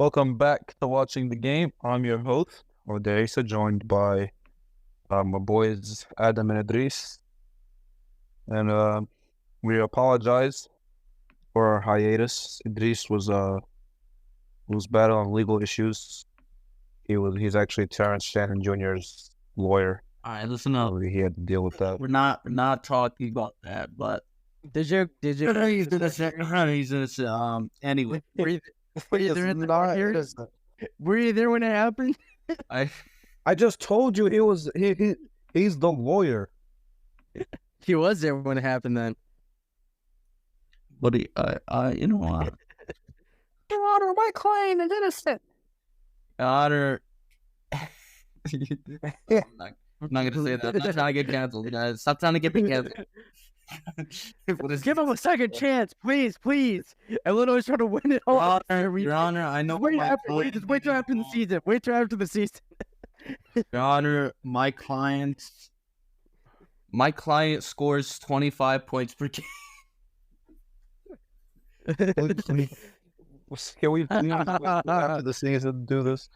Welcome back to watching the game. I'm your host, Odeh, joined by my boys Adam and Idrees. And we apologize for our hiatus. Idrees was battling legal issues. He's actually Terrence Shannon Jr.'s lawyer. All right, listen up. He had to deal with that. We're not talking about that, but he's innocent. Anyway, Were you there when it happened? I just told you he's the lawyer. He was there when it happened then. buddy, Your Honor, my client is innocent. Honor. I'm not gonna say that. I'm not trying to get canceled, guys. Stop trying to get me canceled. Give him a second chance, please. Illinois trying to win it all. Your Honor, I know. Wait till after the season. Wait till after the season. Your Honor, my client scores 25 points per game. Can we after the season do this?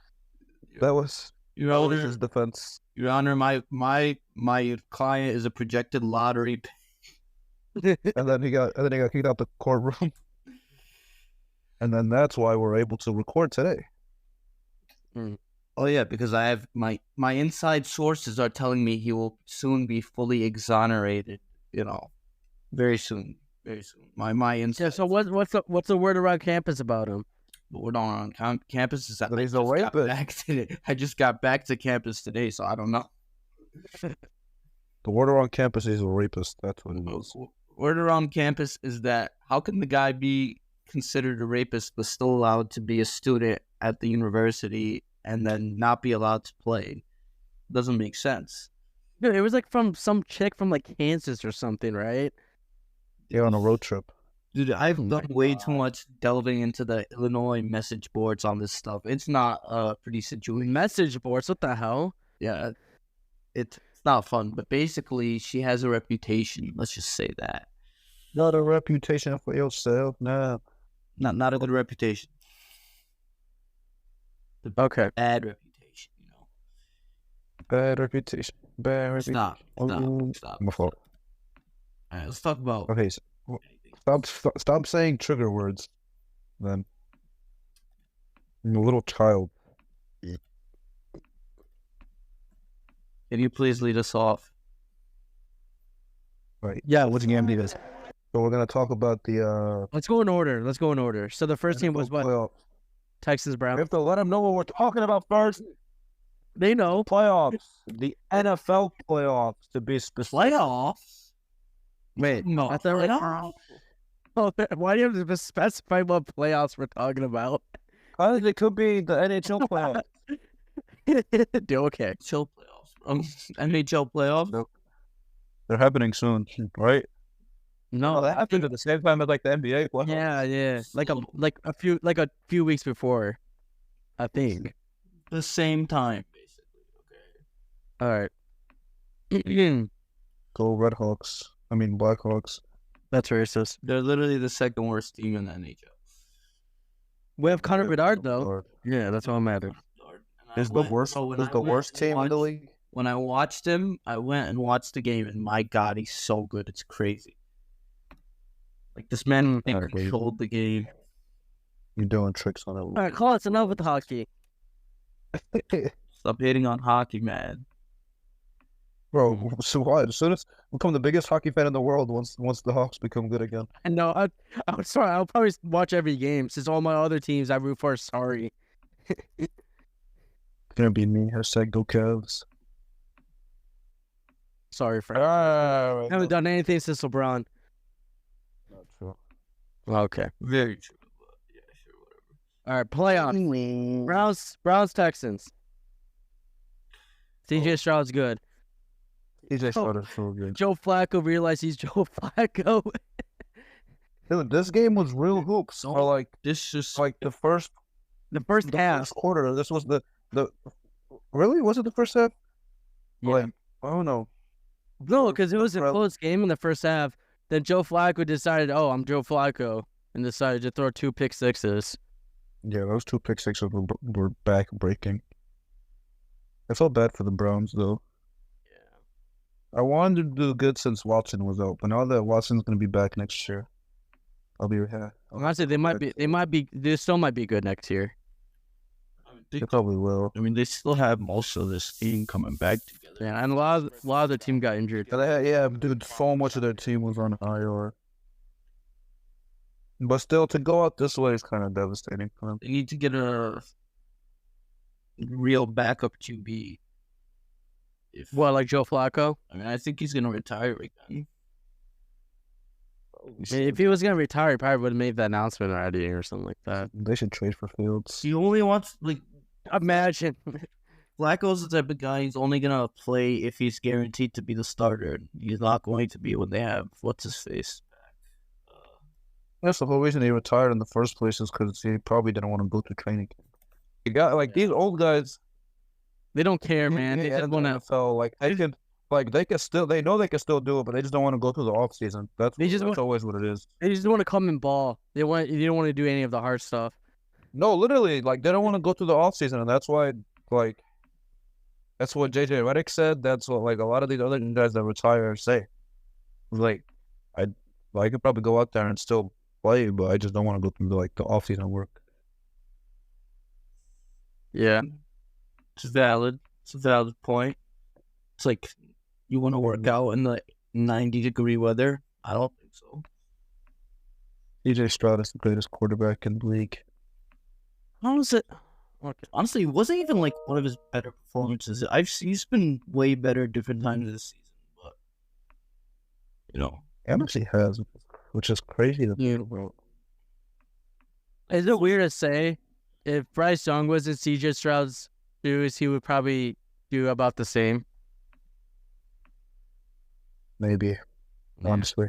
That was his defense. Your Honor, my client is a projected lottery. And then he got kicked out the courtroom. And then that's why we're able to record today. Oh yeah, because I have my inside sources are telling me he will soon be fully exonerated. Very soon. My inside. Yeah. So what's the word around campus about him? The word on campus is that But he's a rapist. I just got back to campus today, so I don't know. The word around campus is a rapist. That's what it is. Word around campus is that how can the guy be considered a rapist but still allowed to be a student at the university and then not be allowed to play? Doesn't make sense. Dude, it was like from some chick from like Kansas or something, right? Yeah, on a road trip. Dude, I've done way too much delving into the Illinois message boards on this stuff. It's not a pretty situation. Message boards, what the hell? Yeah, it's not fun. But basically, she has a reputation. Let's just say that. Not a reputation for yourself, no. Not a good reputation. Okay. Bad reputation, Bad reputation. Stop. My fault. All right, let's talk about. Okay, so stop saying trigger words. Then I'm a little child. Can you please lead us off? Right. Yeah, what's game do this? So we're gonna talk about the Let's go in order. So the first team was what? playoff. Texas We Brown. have to let them know what we're talking about first. They know. Playoffs. The NFL playoffs, to be specific. Playoffs? Wait, No. I thought why do you have to specify what playoffs we're talking about? I think it could be the NHL playoffs. Okay. NHL playoffs. NHL playoffs? Nope. They're happening soon, right? No, they happened at the same time as like the NBA playoffs. yeah. Like a few weeks before, I think. The same time, basically. Okay. All right. Go Redhawks. I mean Blackhawks. That's racist. They're literally the second worst team in the NHL. We have Connor Yeah, Bedard though. Lord. Yeah, that's all matters. Is the worst team in the league? When I watched him, I went and watched the game, and my God, he's so good. It's crazy. Like, this man controlled the game. You're doing tricks on it. All right, call us enough with hockey. Stop hating on hockey, man. Bro, so what? As soon as we become the biggest hockey fan in the world once the Hawks become good again. And no, I'm sorry. I'll probably watch every game since all my other teams I root for are sorry. It's gonna be me. Hashtag go Cavs. Sorry, Frank. I haven't done anything since LeBron. Not true. Okay. Very true. But yeah, sure, whatever. All right, playoffs. Browns, Texans. CJ Stroud's good. TJ started so good. Joe Flacco realized he's Joe Flacco. Dude, this game was real hoops. Or like This just like the first half. quarter. This was the really? Was it the first half? Yeah. Like, oh no. No, because it was a Bro. close game in the first half. Then Joe Flacco decided, I'm Joe Flacco, and decided to throw 2 pick sixes. Yeah, those 2 pick sixes were back breaking. I felt bad for the Browns though. I wanted to do good since Watson was out, but now that Watson's gonna be back next year, I'll be happy. Honestly, they still might be good next year. They probably will. I mean, they still have most of this team coming back together. Yeah, and a lot of the team got injured. Yeah, dude, so much of their team was on IR. But still, to go out this way is kind of devastating for them. They need to get a real backup QB. Like Joe Flacco? I mean, I think he's gonna retire again. If he was gonna retire, he probably would have made that announcement already or something like that. They should trade for Fields. He only wants Imagine. Flacco's the type of guy he's only gonna play if he's guaranteed to be the starter. He's not going to be when they have what's his face back. That's the whole reason he retired in the first place is because he probably didn't want to go to training camp. You got these old guys. They don't care, man. They just want to. NFL, they know they can still do it, but they just don't want to go through the off season. That's always what it is. They just want to come and ball. They don't want to do any of the hard stuff. No, literally, they don't want to go through the off season, and that's why, that's what JJ Redick said. That's what a lot of these other guys that retire say. I could probably go out there and still play, but I just don't want to go through the off season work. Yeah. It's valid. It's a valid point. It's like you want to work out in the 90-degree weather. I don't think so. CJ Stroud is the greatest quarterback in the league. How is it? Okay. Honestly, it wasn't even one of his better performances. He's been way better at different times this season, but He honestly has, which is crazy. Is it weird to say if Bryce Young was in CJ Stroud's shoes, he would probably do about the same? Maybe, honestly.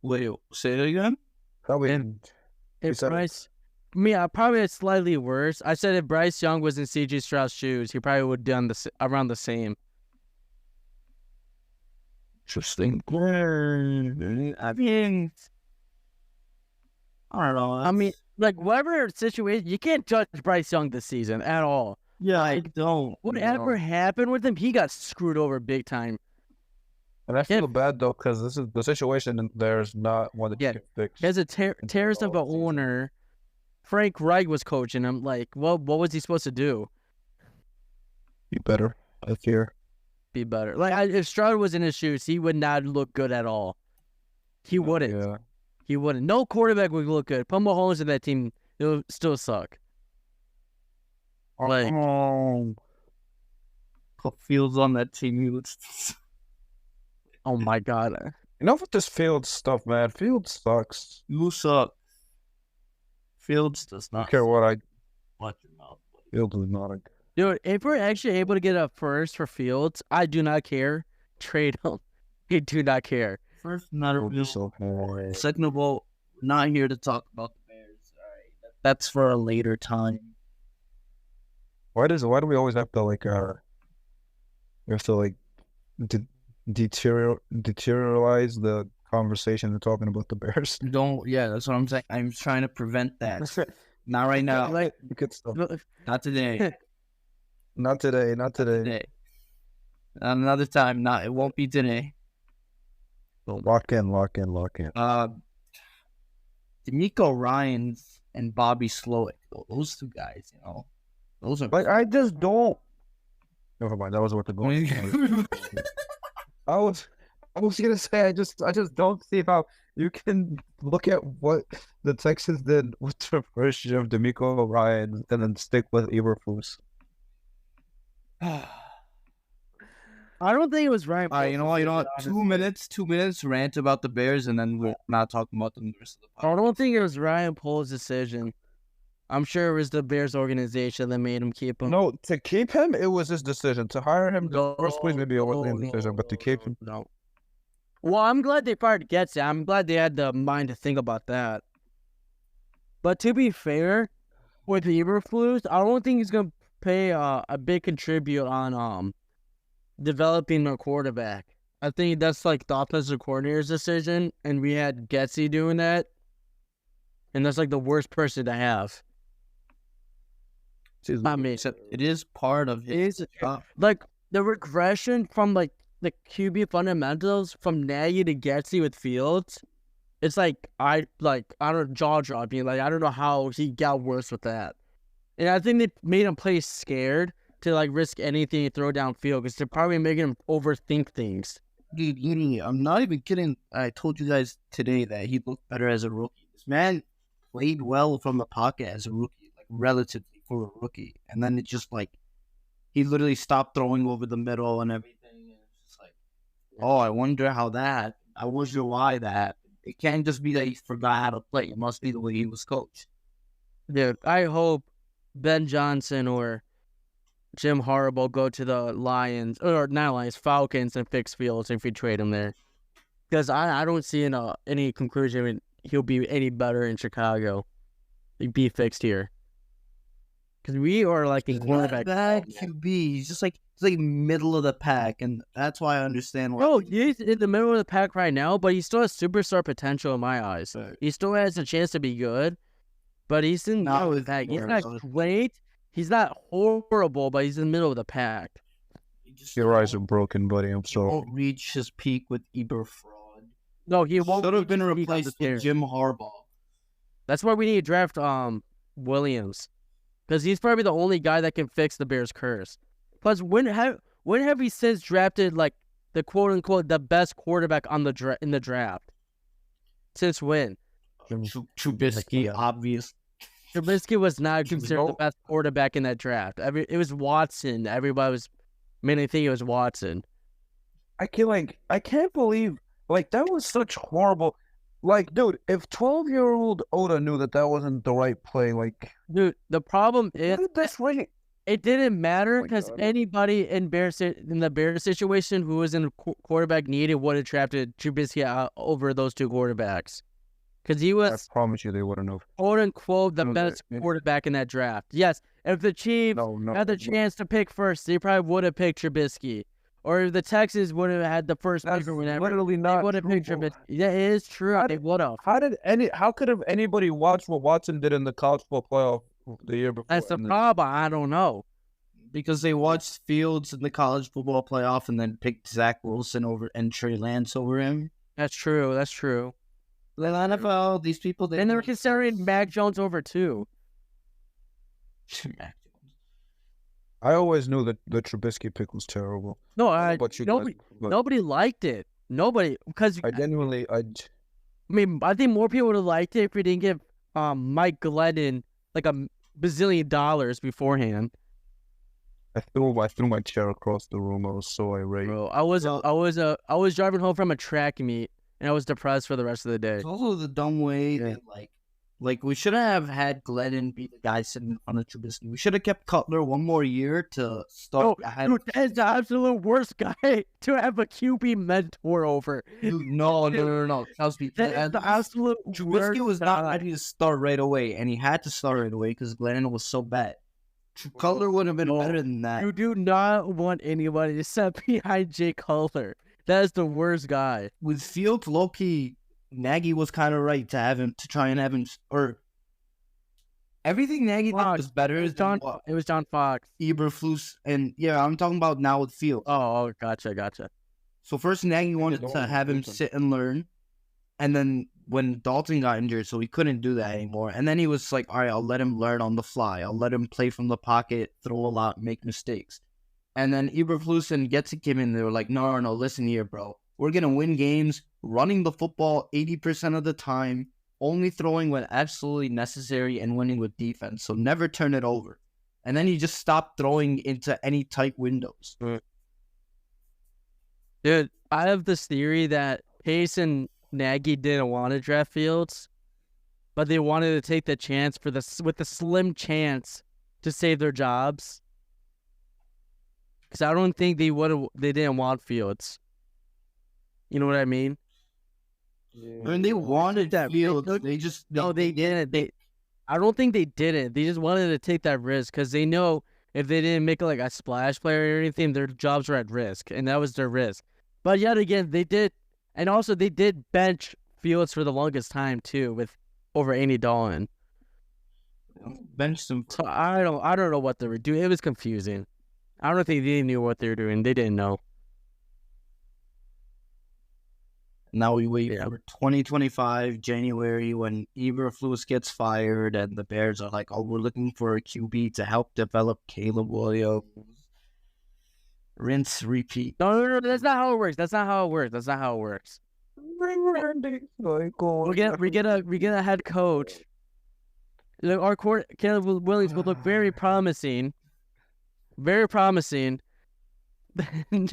Wait, say it again? Probably. If Bryce, probably it's slightly worse. I said if Bryce Young was in CJ Stroud's shoes, he probably would have done around the same. Interesting. I mean, I don't know. I mean, whatever situation, you can't judge Bryce Young this season at all. Yeah, I don't. Whatever happened with him, he got screwed over big time. And I feel bad though, because this is the situation, and there's not one that you can fix. He has a terrorist of an owner. Frank Reich was coaching him. What was he supposed to do? Be better, I fear. Be better. If Stroud was in his shoes, he would not look good at all. He wouldn't. Yeah. He wouldn't. No quarterback would look good. Put Mahomes in that team, it would still suck. Put Fields on that team, he would. Oh my God. Enough with this Fields stuff, man. Fields sucks. You suck. Fields does not. I don't care what I. Watch your mouth. Fields is not a. Dude, if we're actually able to get a first for Fields, I do not care. Trade him. I do not care. First, not a real. So hard. Second of all, we're not here to talk about the Bears. All right, that's for a later time. Why do we always have to we have to deterioralize the conversation and talking about the Bears? Yeah, that's what I'm saying. I'm trying to prevent that. Not right now. Good stuff. Not today. Not today. Another time. It won't be today. Lock in. D'Amico Ryans and Bobby Slowick. Those two guys, those are I just don't. Never mind. That was what the goal. I was gonna say I just don't see how you can look at what the Texans did with the first year of D'Amico Ryan and then stick with Eberflus. I don't think it was Ryan. You know what? 2 minutes. 2 minutes rant about the Bears, and then we're not talking about them the rest of the podcast. I don't think it was Ryan Poles' decision. I'm sure it was the Bears organization that made him keep him. No, to keep him, it was his decision. To hire him, the first place maybe it wasn't his decision, but to keep him, no. Well, I'm glad they fired Getsy. I'm glad they had the mind to think about that. But to be fair, with Eberflus, I don't think he's gonna pay a big contribute on developing a quarterback. I think that's the offensive coordinator's decision, and we had Getsy doing that, and that's the worst person to have. I mean, Except it is part of his job. like the regression from like the QB fundamentals from Nagy to Getsy with Fields. It's like I don't jaw dropping. Like I don't know how he got worse with that. And I think they made him play scared to like risk anything and throw downfield because they're probably making him overthink things. Dude, literally, I'm not even kidding. I told you guys today that he looked better as a rookie. This man played well from the pocket as a rookie, like relatively for a rookie. And then it just like, he literally stopped throwing over the middle and everything. And it's just like, oh, I wonder how that, I wonder why that. It can't just be that he forgot how to play. It must be the way he was coached. Dude, I hope Ben Johnson or Jim Harbaugh go to the Lions, or not Lions, Falcons, and fix Fields if we trade him there. Because I don't see any conclusion he'll be any better in Chicago. He'd be fixed here. Because we are like in quarterback. Bad QB. He's just like, it's like middle of the pack, and that's why I understand why. Bro, he's in the middle of the pack right now, but he still has superstar potential in my eyes. Right. He still has a chance to be good, but he's in the middle of the pack. He's not great. He's not horrible, but he's in the middle of the pack. Your eyes are broken, buddy. I'm He sorry. won't reach his peak with Fraud. No, he won't. Should have been reach his peak on replaced the tear. with Jim Harbaugh. That's why we need to draft Williams, because he's probably the only guy that can fix the Bears' curse. Plus, when have we since drafted like the quote unquote the best quarterback on the in the draft? Since when? Trubisky, obvious. Trubisky was not considered the best quarterback in that draft. It was Watson. Everybody was mainly thinking it was Watson. I can't believe that was such horrible. Like, dude, if 12-year-old Odeh knew that wasn't the right play, dude, the problem is this way. It didn't matter because God. anybody in the Bears situation who was in quarterback needed would have drafted Trubisky out over those two quarterbacks. Because he was, I promise you, they wouldn't have. quote unquote, the No, best they- quarterback in that draft. Yes, if the Chiefs had the chance to pick first, they probably would have picked Trubisky. Or if the Texans would have had the first pick or whatever, literally they not would have picked true. Trubisky. Yeah, it is true. They would have. How could have anybody watched what Watson did in the college football playoff the year before? That's the And then- problem. I don't know. Because they watched Fields in the college football playoff and then picked Zach Wilson over and Trey Lance over him. That's true. That's true. The NFL, these people, And they were considering Mac Jones over too. I always knew that the Trubisky pick was terrible. No, But you nobody, guys, but nobody liked it. Nobody, because I genuinely, I mean, I think more people would have liked it if we didn't give Mike Glennon like $1 bazillion beforehand. I threw my chair across the room. I was so irate. Bro, I was driving home from a track meet and I was depressed for the rest of the day. It's also the dumb way that like we shouldn't have had Glennon be the guy sitting in front of Trubisky. We should have kept Cutler one more year to start. Dude, that's the absolute worst guy to have a QB mentor over. Dude, no. Cosby, That's the absolute Trubisky worst was not guy. ready to start right away, and he had to start right away because Glennon was so bad. Cutler would have been better than that. You do not want anybody to set behind Jay Cutler. That is the worst guy. With Fields, low-key, Nagy was kind of right to have him, to try and have him, or everything Nagy did was better It than was John Fox. Eberflus, and yeah, I'm talking about now with Fields. Oh, gotcha. So first Nagy wanted to have him sit and learn, and then when Dalton got injured, so he couldn't do that anymore, and then he was like, all right, I'll let him learn on the fly. I'll let him play from the pocket, throw a lot, make mistakes. And then Eberflus and Getzik came in, they were like, no, listen here, bro. We're going to win games, running the football 80% of the time, only throwing when absolutely necessary, and winning with defense. So never turn it over. And then he just stopped throwing into any tight windows. Dude, I have this theory that Pace and Nagy didn't want to draft Fields, but they wanted to take the chance with the slim chance to save their jobs. Because I don't think they didn't want Fields. You know what I mean? And they wanted that Fields. They didn't. I don't think they didn't. They just wanted to take that risk because they know if they didn't make like a splash player or anything, their jobs were at risk, and that was their risk. But yet again, they did, and also they did bench Fields for the longest time too, with over Andy Dalton. Bench him. So I don't know what they were doing. It was confusing. I don't think they knew what they were doing. They didn't know. Now we wait for 2025 January when Eberflus gets fired and the Bears are like, oh, we're looking for a QB to help develop Caleb Williams. Rinse, repeat. No. That's not how it works. That's not how it works. We get a head coach. Look, our Caleb Williams will look very promising. Very promising. Then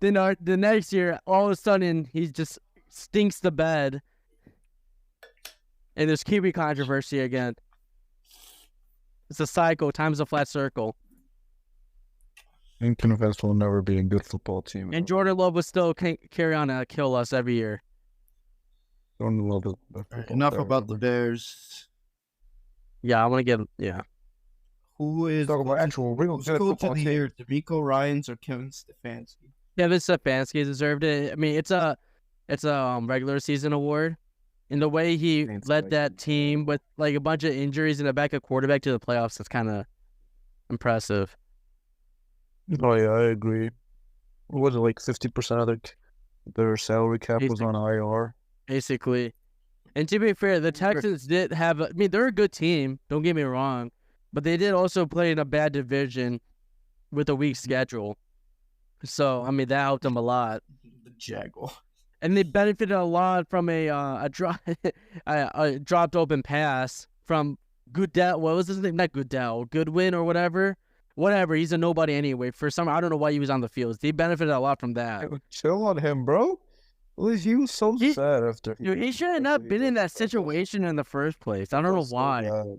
the next year, all of a sudden, he just stinks the bed. And there's QB controversy again. It's a cycle. Time's a flat circle. Inconvenience will never be a good football team. And Jordan Love will still carry on to kill us every year. Jordan Love Enough about the Bears. Yeah, I want to get... Yeah. Who is... Talk about actual real good football team. Here, DeMeco Ryans or Kevin Stefanski? Kevin Stefanski deserved it. I mean, it's a regular season award. In the way he led that team with like a bunch of injuries and a backup quarterback to the playoffs, that's kind of impressive. Oh yeah, I agree. What was it, like 50% of their salary cap was on IR? Basically. And to be fair, the Texans did have... I mean, they're a good team. Don't get me wrong. But they did also play in a bad division with a weak schedule. So, I mean, that helped them a lot. The Jaguars. And they benefited a lot from a dropped open pass from Goodell. What was his name? Not Goodell. Goodwin or whatever. Whatever. He's a nobody anyway. For some, I don't know why he was on the field. They benefited a lot from that. Chill on him, bro. He was so sad after. He should have not been in that situation in the first place. I don't know why. So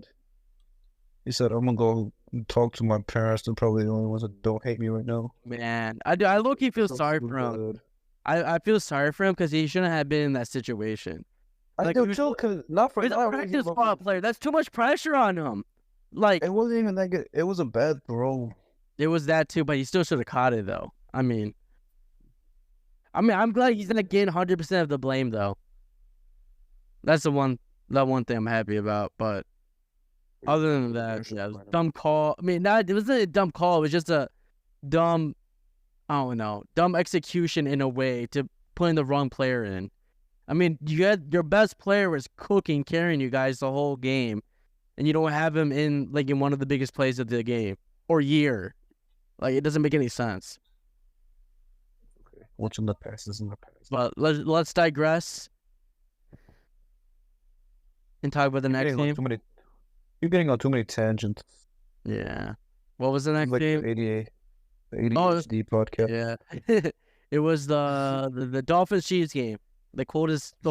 he said, I'm going to go talk to my parents. They're probably the only ones that don't hate me right now. Man, I low-key feel sorry for him. I feel sorry for him because he shouldn't have been in that situation. I do too, because not for he's a practice squad player. That's too much pressure on him. Like, it wasn't even that good. It was a bad throw. It was that too, but he still should have caught it though. I mean, I'm glad he's not getting 100% of the blame though. That's the one thing I'm happy about. But other than that, yeah, it was a dumb call. I mean, it wasn't a dumb call. It was just a dumb, I don't know, dumb execution in a way to putting the wrong player in. I mean, you had your best player was cooking, carrying you guys the whole game, and you don't have him in one of the biggest plays of the game or year. Like, it doesn't make any sense. Okay, watching the passes in the past. But let's digress and talk about the next game. You're getting on too many tangents. Yeah. What was the next like game? The ADHD podcast. Yeah. It was the Dolphins Chiefs game. The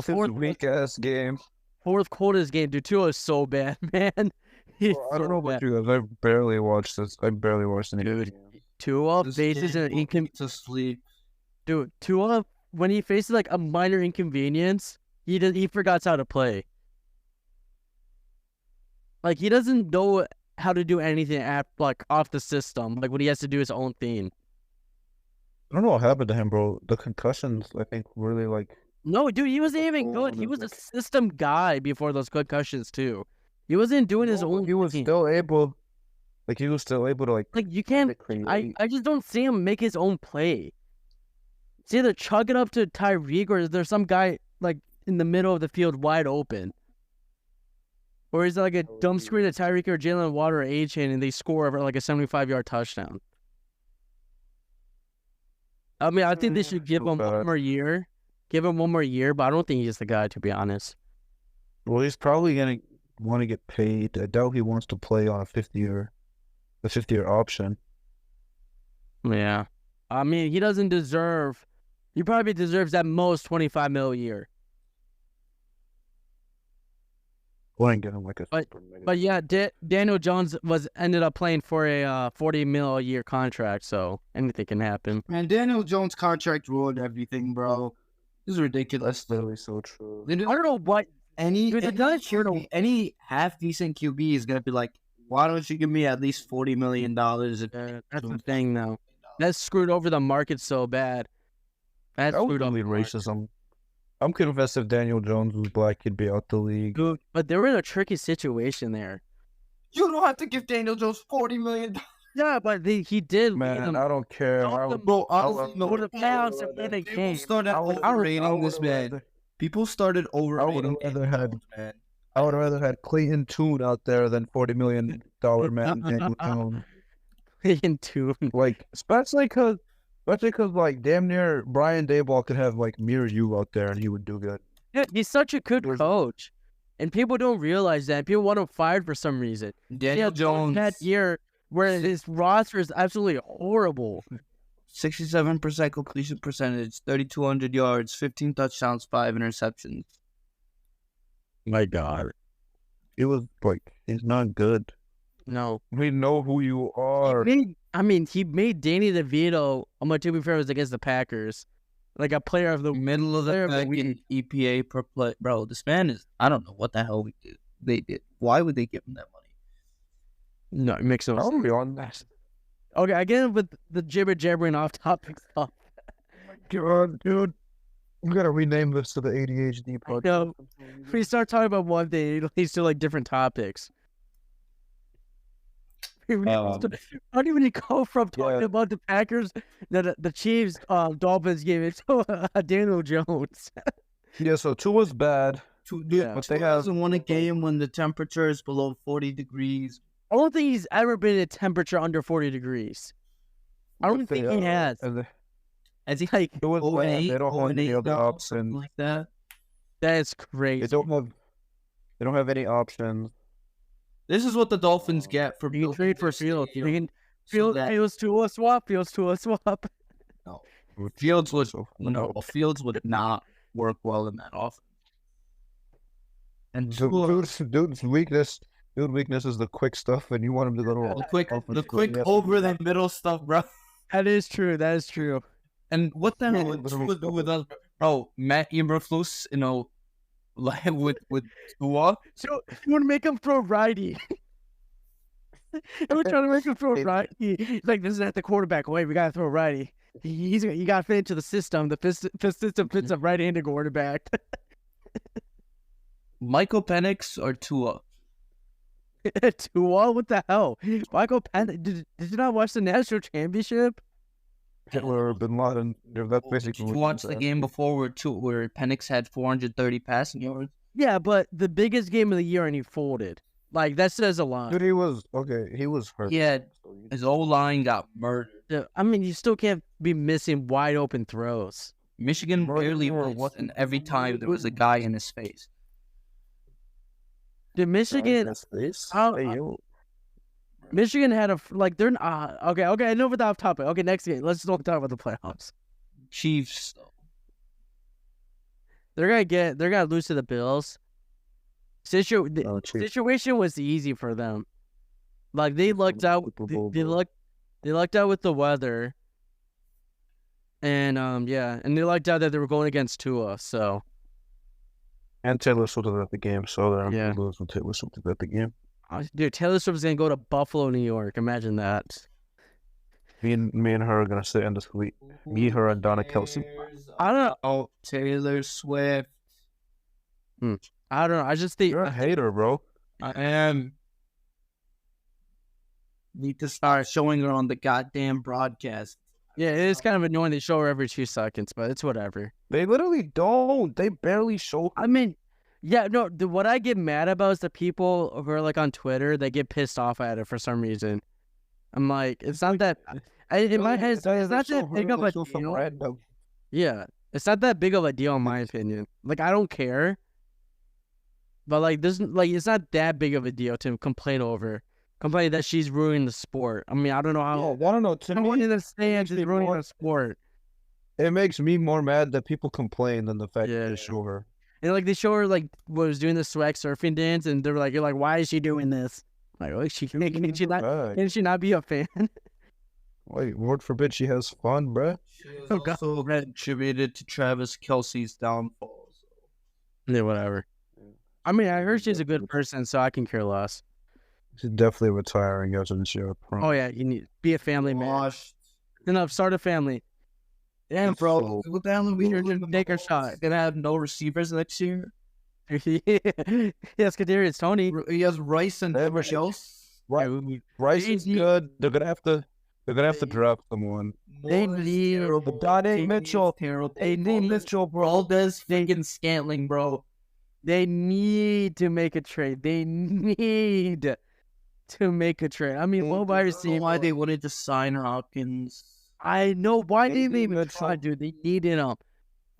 fourth weak ass game. Fourth quarter's game. Dude, Tua is so bad, man. Well, I don't know about you guys. I barely watched this. I barely watched any. Dude, Tua faces an inconvenience. To sleep. Dude, Tua, when he faces like a minor inconvenience, he forgets how to play. Like, he doesn't know how to do anything off the system. Like, when he has to do his own thing. I don't know what happened to him, bro. The concussions, I think, really No, dude, he wasn't even good. He was a system guy before those concussions too. He wasn't doing his own. He was still able, to like you can't. I just don't see him make his own play. It's either chug it up to Tyreek or there's some guy like in the middle of the field wide open. Or is it like a dumb screen to Tyreek or Jalen Water or A-Chain and they score over like a 75-yard touchdown? I mean, I think they should give him one more year. Give him one more year, but I don't think he's the guy, to be honest. Well, he's probably going to want to get paid. I doubt he wants to play on a fifth-year option. Yeah. I mean, he doesn't deserve... He probably deserves at most $25 million a year. Well, I ain't getting like a... But yeah, Daniel Jones ended up playing for a $40 million a year contract, so anything can happen. Man, Daniel Jones' contract ruined everything, bro. This is ridiculous. That's literally so true. I don't know what... Any half decent QB is gonna be like, why don't you give me at least $40 million? That's the thing, though. That's screwed over the market so bad. That's screwed over racism. I'm convinced if Daniel Jones was black, he'd be out the league. Dude, but they were in a tricky situation there. You don't have to give Daniel Jones $40 million. Yeah, but he did lead Man, them. I don't care. Don't I them would, Bro, I honestly, would- no. Go to the playoffs and rather- win a People game. started I would've- overrating this would've man. rather- People started overrating rather Daniel had- Jones, man. I would rather had Clayton Tune out there than $40 million man Daniel Jones. In tune. Like, especially because like damn near Brian Daboll could have like Mir you out there and he would do good. Yeah, he's such a good There's- coach, and people don't realize that. People want him fired for some reason. Daniel Jones, that year where his roster is absolutely horrible. 67% completion percentage, 3,200 yards, 15 touchdowns, 5 interceptions. My God, It was like he's not good. no. We know who you are. He made Danny DeVito. I'm gonna, to be fair, it was against the Packers, like a player of the Middle of player the of the pack in week. EPA per play. Bro, this man is, I don't know what the hell they did. Why would they give him that money? No, it makes no How sense. are we on that? Okay, again with the jibber jabbering off topic stuff. God, dude. We gotta rename this to the ADHD I podcast. know. If we start talking about one thing, it leads to like different topics. How do you go from talking Yeah. about the Packers, the Chiefs, Dolphins game into Daniel Jones? Yeah, so Tua's bad. Yeah. But they Tua have hasn't won a game when the temperature is below 40 degrees. I don't think he's ever been at temperature under 40 degrees. I don't think he has. And As he Like, Tua's bad. 0-8, They don't have any 0-8 other now, options. something like that. that's They crazy. don't have any options. This is what the Dolphins get for You can building trade for their Fields. You stadium can so that- Fields to a swap. Fields to a swap. No, Fields would Fields would not work well in that offense. And Tua, Dude's weakness is the quick stuff, and you want him to go to the quick over the middle stuff, bro. That is true. That is true. And what the hell would Tua do with us, bro? Matt Eberflus, like with Tua. So you want to make him throw righty? And we're trying to make him throw righty. He's like, this is at the quarterback. Wait, we gotta throw righty. You gotta fit into the system. The system fits a right-handed quarterback. Michael Penix or Tua? Tua, what the hell? Michael Penn, did you not watch the national championship? Hitler, Bin Laden. That's basically. Did you watch the game before where Penix had 430 passing yards? Yeah, but the biggest game of the year and he folded. Like, that says a lot. Dude, he was hurt. Yeah, his O-line got murdered. Yeah, I mean, you still can't be missing wide open throws. Michigan Bro, barely you were wins, watching- and every time there was a guy in his face. Did Michigan? Michigan had they're okay. Enough with the off topic. Okay, next game. Let's don't talk about the playoffs. Chiefs, though. They're gonna lose to the Bills. Chiefs. Situation was easy for them. Like they lucked out. Super Bowl, They bro. lucked out with the weather. And and they lucked out that they were going against Tua. So And Taylor Swift was at the game, so they're Yeah. lose when Taylor Swift is at the game. dude, Taylor Swift is gonna go to Buffalo, New York. Imagine that. Me and her are gonna sit in the suite. Me, her, and Donna Kelsey. I don't know. Oh, Taylor Swift. I don't know. I just think You're a hater, bro. I am. Need to start showing her on the goddamn broadcast. yeah, it is kind of annoying. They show her every 2 seconds, but it's whatever. They literally don't. They barely show. I mean, yeah, no. What I get mad about is the people who are like on Twitter that get pissed off at it for some reason. I'm like, it's not that. In my head, it's not that big of a deal. Random. Yeah, it's not that big of a deal in my opinion. Like, I don't care, but like, it's not that big of a deal to complain that she's ruining the sport. I mean, I don't know how. I don't know. To Someone me, in the stands is makes me ruining more- the sport. it makes me more mad that people complain than the fact that Yeah. they show her. And like, they show her like was doing the swag surfing dance, and they're like, "You're like, why is she doing this?" Like, oh, can she not be a fan? Wait, Lord forbid she has fun, bruh. She was Oh, God. also contributed to Travis Kelsey's downfall. So. Yeah, whatever. I mean, I heard she's a good person, so I can care less. She's definitely retiring after this year. Oh yeah, you need be a family man. Washed. Enough, start a family. Damn, bro. What the hell are we doing? Take her shot. Gonna have no receivers next year. Yes, Kadarius Tony. He has Rice and Never- everybody else. Rice is good. They're gonna have to draft someone. They need Donnie Mitchell. They need Mitchell, bro. Odeh's freaking Scantling, bro. They need to make a trade. They need to make a trade. I mean, what wide I don't know receiver? why they wanted to sign Hopkins. I know. Why didn't they even Mitchell. try, dude? They needed him.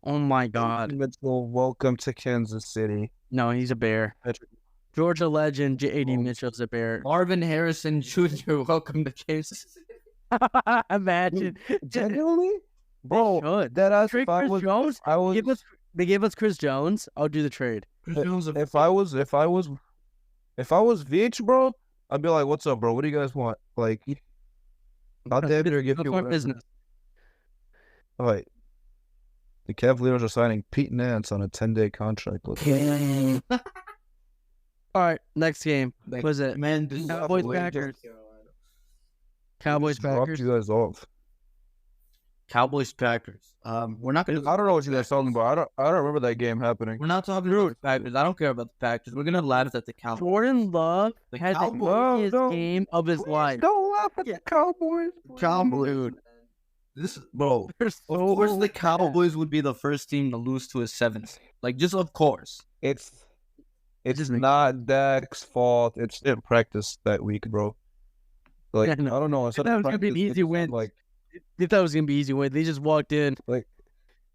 Oh my God. Mitchell, welcome to Kansas City. No, he's a Bear. Georgia legend J.D. Mitchell's a Bear. Marvin Harrison Jr., welcome to Kansas City. Imagine. Genuinely, bro. Should. That ass. Trade If I Chris was, Jones? I was. They gave us Chris Jones. I'll do the trade. If I was Veach, bro, I'd be like, "What's up, bro? What do you guys want?" Like, I'll damn near give That's you my whatever. business. All right. The Cavaliers are signing Pete Nance on a 10-day contract. All right, next game. What was it? Man, Cowboys, Packers. Cowboys, Dropped Packers. you guys off. Cowboys Packers. We're not gonna. I don't know what you guys talking about. I don't remember that game happening. We're not talking about the Packers. I don't care about the Packers. We're gonna laugh at the Cowboys. Jordan Love The had the Cowboys. easiest No, game of his life. Don't laugh at the Cowboys. Cowboys. This bro. They're Of so course, the bad. Cowboys would be the first team to lose to a 7th. Like, just of course. It's Just make- not Dak's fault. It's in practice that week, bro. Like Yeah, I know. I don't know. Instead That of was gonna be an practice, easy it's win. Like They thought it was gonna be easy win. They just walked in. I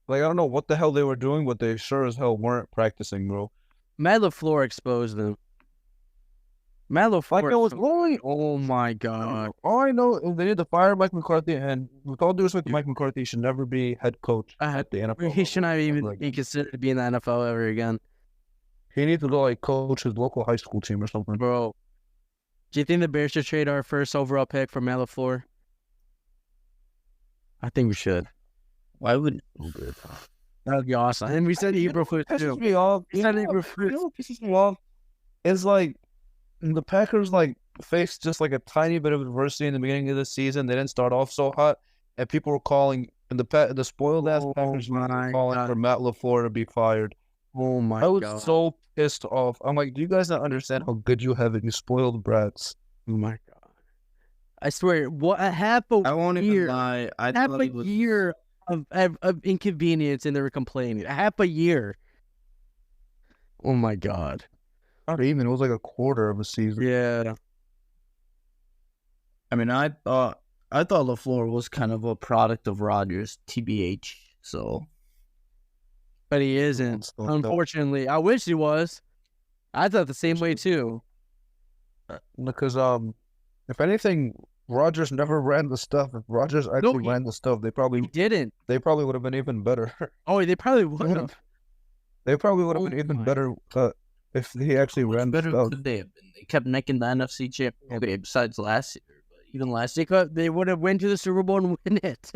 don't know what the hell they were doing, but they sure as hell weren't practicing, bro. Matt LaFleur exposed them. Matt LaFleur. Like it was only. Oh my God. All I know is they need to fire Mike McCarthy, and with all due respect, Mike McCarthy should never be head coach at the NFL. He should not even Like, be considered to be in the NFL ever again, he needs to go like coach his local high school team or something. bro. Do you think the Bears should trade our first overall pick for Matt LaFleur? I think we should. Why would? That would be awesome. And we said Eberflus Pisses too. me off. We said Eberflus. You know what pisses me off? It's like the Packers like faced just like a tiny bit of adversity in the beginning of the season. They didn't start off so hot, and people were calling and the spoiled ass Oh Packers were my calling God. for Matt LaFleur to be fired. Oh my I was God. so pissed off. I'm like, do you guys not understand how good you have it? You spoiled brats. Oh my God. I swear, what a half a I won't even year, lie. I half thought a it was year of inconvenience, and they were complaining. Half a year. Oh my God. Not even. It was like a quarter of a season. Yeah. I mean, I thought LaFleur was kind of a product of Rodgers, TBH. So But he isn't. Still don't. Unfortunately, I wish he was. I thought the same way too. Because if anything, Rodgers never ran the stuff. If Rodgers actually he- ran the stuff, He didn't. they probably would have been even better. Oh, they probably would have. They probably would have been Oh even my. better if he actually ran the better stuff. could they have been? They kept necking the NFC champion. Okay, besides last year, but even last year, They would have went to the Super Bowl and win it.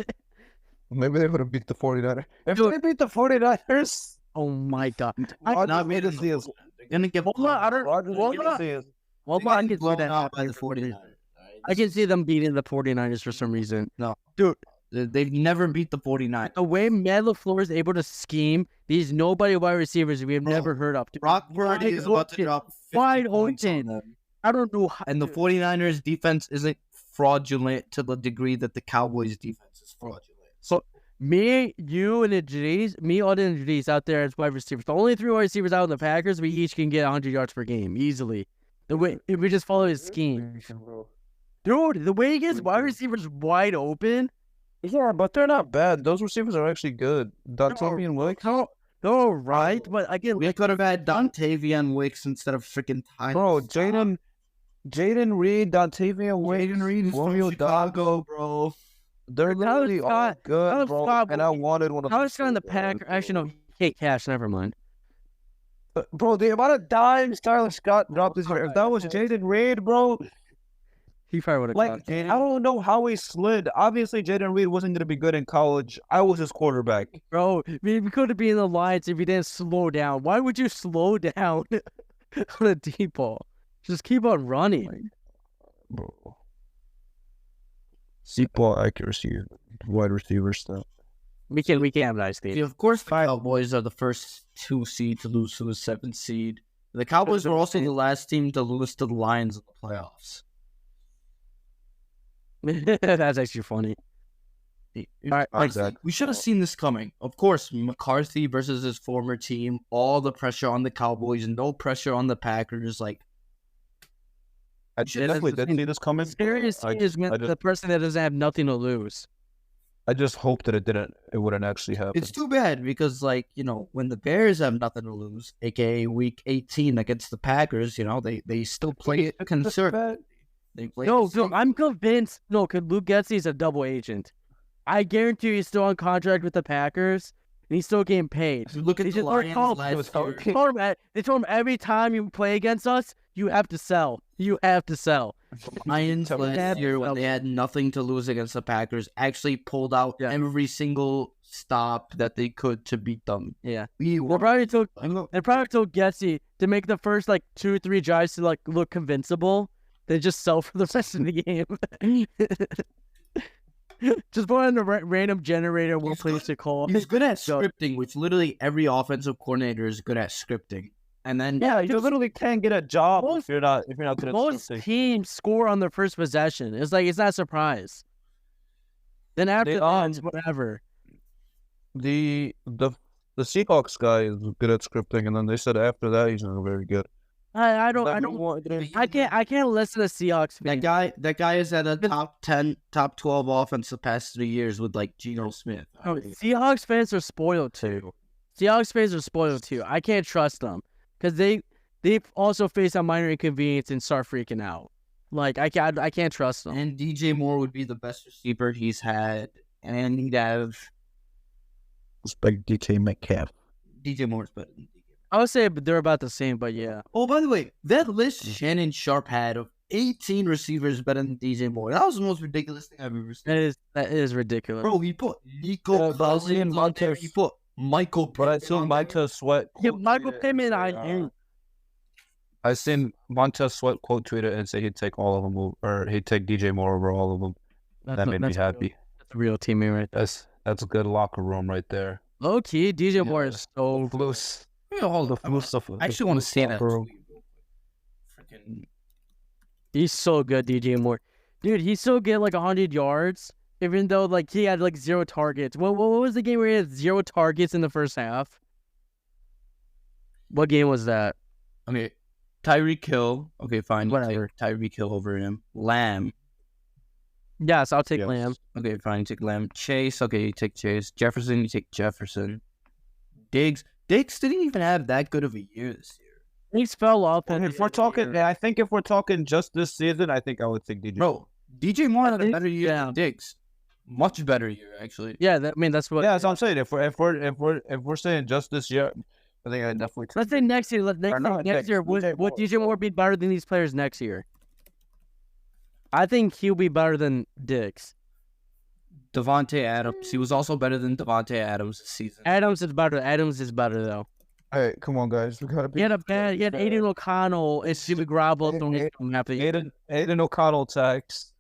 Maybe they would have beat the 49ers. If Dude. they beat the 49ers, Oh my God. Rodgers not made would it. have They're gonna get. Hold on, I don't. Rodgers Hold would on. have seen Well, They're I getting can see blown that out by the happening. 49ers. I can see them beating the 49ers for some reason. No. Dude, They've never beat the 49ers. the way Matt LaFleur is able to scheme these nobody wide receivers we have Bro, never heard of. Dude, Brock Purdy is about to open. drop 50 Wide points on open. them. I don't know how. And the dude, 49ers defense isn't fraudulent to the degree that the Cowboys defense is fraudulent. me, you, and Idrees, Odeh, and Idrees out there as wide receivers. The only three wide receivers out in the Packers, we each can get 100 yards per game easily. The way if we just follow his scheme, dude. The way he gets wide receivers wide open, Yeah, but they're not bad. Those receivers are actually good. Dontavian Wilkes. they're all right. But again, We could have had Dontavian Wicks instead of freaking Tyler. Bro, Jaden Reed, Dontavian Wilkes, Jaden Reed is Romeo from Chicago, bro. They're literally all Scott- good, Tyler bro. Scott- And I wanted one of Tyler them Scott in the so Packer. bad, Actually, no, Kate Cash. Never mind. Bro, the amount of dimes Tyler Scott dropped this year. If that was Jaden Reed, bro, He probably would have like, I don't know how he slid. Obviously, Jaden Reed wasn't going to be good in college. I was his quarterback. Bro, we could have been in the Lions if we didn't slow down. Why would you slow down on a deep ball? Just keep on running. Bro. Deep ball accuracy, wide receiver stuff. We can't have nice See, things. of course, the Cowboys are the first 2 seed to lose to a 7th seed. The Cowboys were also the last team to lose to the Lions in the playoffs. That's actually funny. All right, We should have seen this coming. Of course, McCarthy versus his former team. All the pressure on the Cowboys, no pressure on the Packers. Like, I definitely didn't see this coming. Serious is the person that doesn't have nothing to lose. I just hope that it wouldn't actually happen. it's too bad because, like, when the Bears have nothing to lose, aka Week 18 against the Packers, they still play it conservative. They play. No, I'm convinced. No, because Luke Getsy is a double agent. I guarantee he's still on contract with the Packers, and he's still getting paid. Look at the Lions last year. They told him every time you play against us, you have to sell. You have to sell. Lions last year, when they had nothing to lose against the Packers, actually pulled out every single stop that they could to beat them. Yeah, they probably told Getsy to make the first 2-3 drives to look convincible. Then just sell for the rest of the game. Just put on a random generator, one place to call. He's good at scripting, which literally every offensive coordinator is good at scripting. And then you literally can't get a job if you're not good at most scripting. Teams score on their first possession. It's not a surprise. Then after that, whatever. The Seahawks guy is good at scripting, and then they said after that he's not very good. I can't listen to Seahawks fans. That guy is at a top 10, top 12 offense the past 3 years with Geno Smith. Seahawks fans are spoiled too. I can't trust them because they also face a minor inconvenience and start freaking out. I can't trust them. And DJ Moore would be the best receiver he's had, and he'd have respect DK Metcalf. DJ Moore's better than DK. I would say they're about the same, but yeah. Oh, by the way, that list Shannon Sharp had of 18 receivers better than DJ Moore. That was the most ridiculous thing I've ever seen. That is ridiculous. Bro, he put Nico Collins on there. He put Michael Pittman. But I saw Montez Sweat. Yeah, Michael Pittman, I seen Montez Sweat quote tweeted and say he'd take all of them, or he'd take DJ Moore over all of them. That made me happy. That's a real teammate right there. That's a good locker room right there. Low key, DJ Moore is so loose. I actually want to see that. Freaking, he's so good, DJ Moore. Dude, he's so good, 100 yards, even though he had 0 targets. What was the game where he had 0 targets in the first half? What game was that? Okay, Tyreek Hill. Okay, fine. Whatever. Tyreek Hill over him. Lamb. Yes, I'll take Lamb. Okay, fine. You take Lamb. Chase. Okay, you take Chase. Jefferson. You take Jefferson. Diggs didn't even have that good of a year this year. Diggs fell off. If we're talking just this season, I think I would think DJ. Bro, DJ Moore had a better year than Diggs. Much better year, actually. Yeah, that's what. Yeah, that's what I'm saying. If we're saying just this year, I think I definitely. Let's say next year. Next year, would DJ Moore be better than these players next year? I think he'll be better than Diggs. Devontae Adams. He was also better than Devontae Adams this season. Adams is better though. Hey, come on, guys. We gotta be. He had Aiden O'Connell and Jimmy Garoppolo. Aiden O'Connell tax.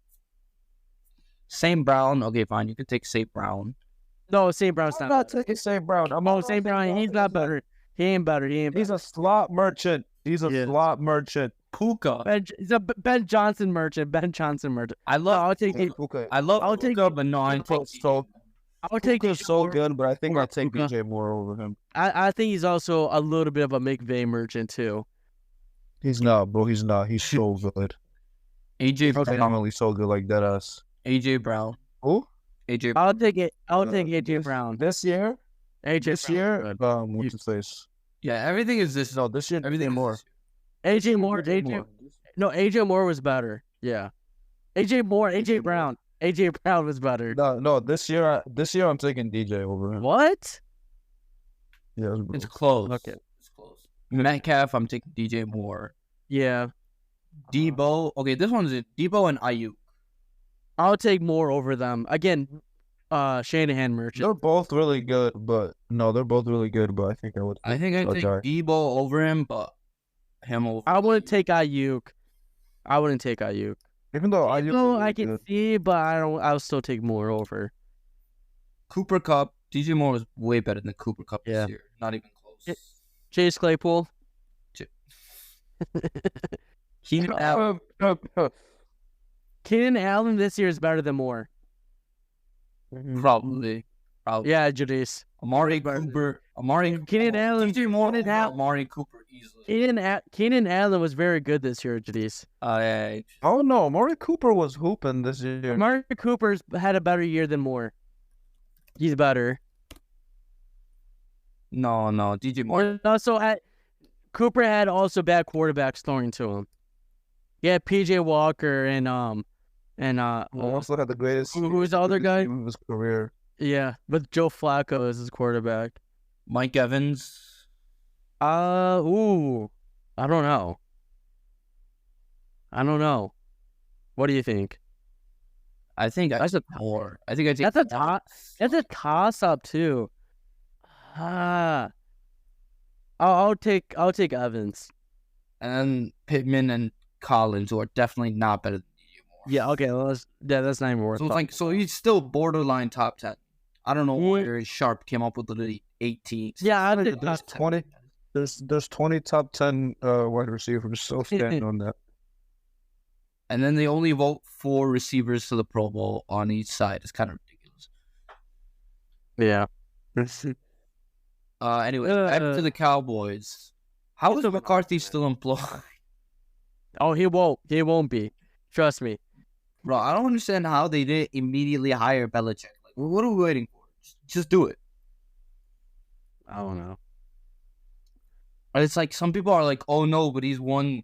St. Brown. Okay, fine. You can take St. Brown. No, St. Brown's I'm not. not taking St. Brown. St. Brown. He's not better. He ain't better. He's a slot merchant. Slot merchant. Puka. He's a Ben Johnson merchant. I'll take Puka. I'll take Puka, but no, I'll take Puka's so good, but I think I'll take DJ Moore over him. I think he's also a little bit of a McVay merchant too. He's not, bro. He's not. He's so good. AJ Brown. Phenomenally so good, like that ass. AJ Brown. Who? AJ Brown. I'll take it. I'll take AJ Brown. This year? This year? What's his face? Yeah, everything is this. No, this year. Everything more. AJ Moore. AJ Moore was better. Yeah. AJ Brown. AJ Brown was better. No. This year I'm taking DJ over him. What? Yeah, it's close. Okay, it's close. Metcalf, I'm taking DJ Moore. Yeah. Debo. Okay, this one's it. Debo and Ayuk. I'll take Moore over them again. Shanahan merchant. They're both really good, but they're both really good. But I think I would. I think I take Debo over him, but him over. I wouldn't take Ayuk. Even though Ayuk, I can see, but I'll still take Moore over. Cooper Kupp. DJ Moore was way better than Cooper Kupp this year. Not even close. Chase Claypool. Keenan Allen this year is better than Moore. Probably. Yeah, Idrees. Amari Cooper. Keenan Allen. DJ Moore. Keenan Allen. Amari Cooper easily. Keenan Allen was very good this year, Idrees. Yeah. Oh no, Amari Cooper was hooping this year. Amari Cooper's had a better year than Moore. He's better. No, DJ Moore. Cooper had also bad quarterbacks throwing to him. He had PJ Walker and also had the greatest. Who's the other guy? Of his career. Yeah, but Joe Flacco is his quarterback. Mike Evans. I don't know. What do you think? I think that's a Moore. I think that's a toss up too. I'll take Evans. And then Pittman and Collins, who are definitely not better than DJ Moore. Yeah, okay, that's not even worth it. So he's still borderline top 10. I don't know where Sharp came up with the 18. Yeah, I think there's 20. There's 20 top 10 wide receivers, so stand on that. And then they only vote 4 receivers to the Pro Bowl on each side. It's kind of ridiculous. Yeah. Anyway, back to the Cowboys. How is McCarthy still employed? Oh, he won't be. Trust me. Bro, I don't understand how they didn't immediately hire Belichick. Like, what are we waiting for? Just do it. I don't know. But it's like some people are like, oh no, but he's won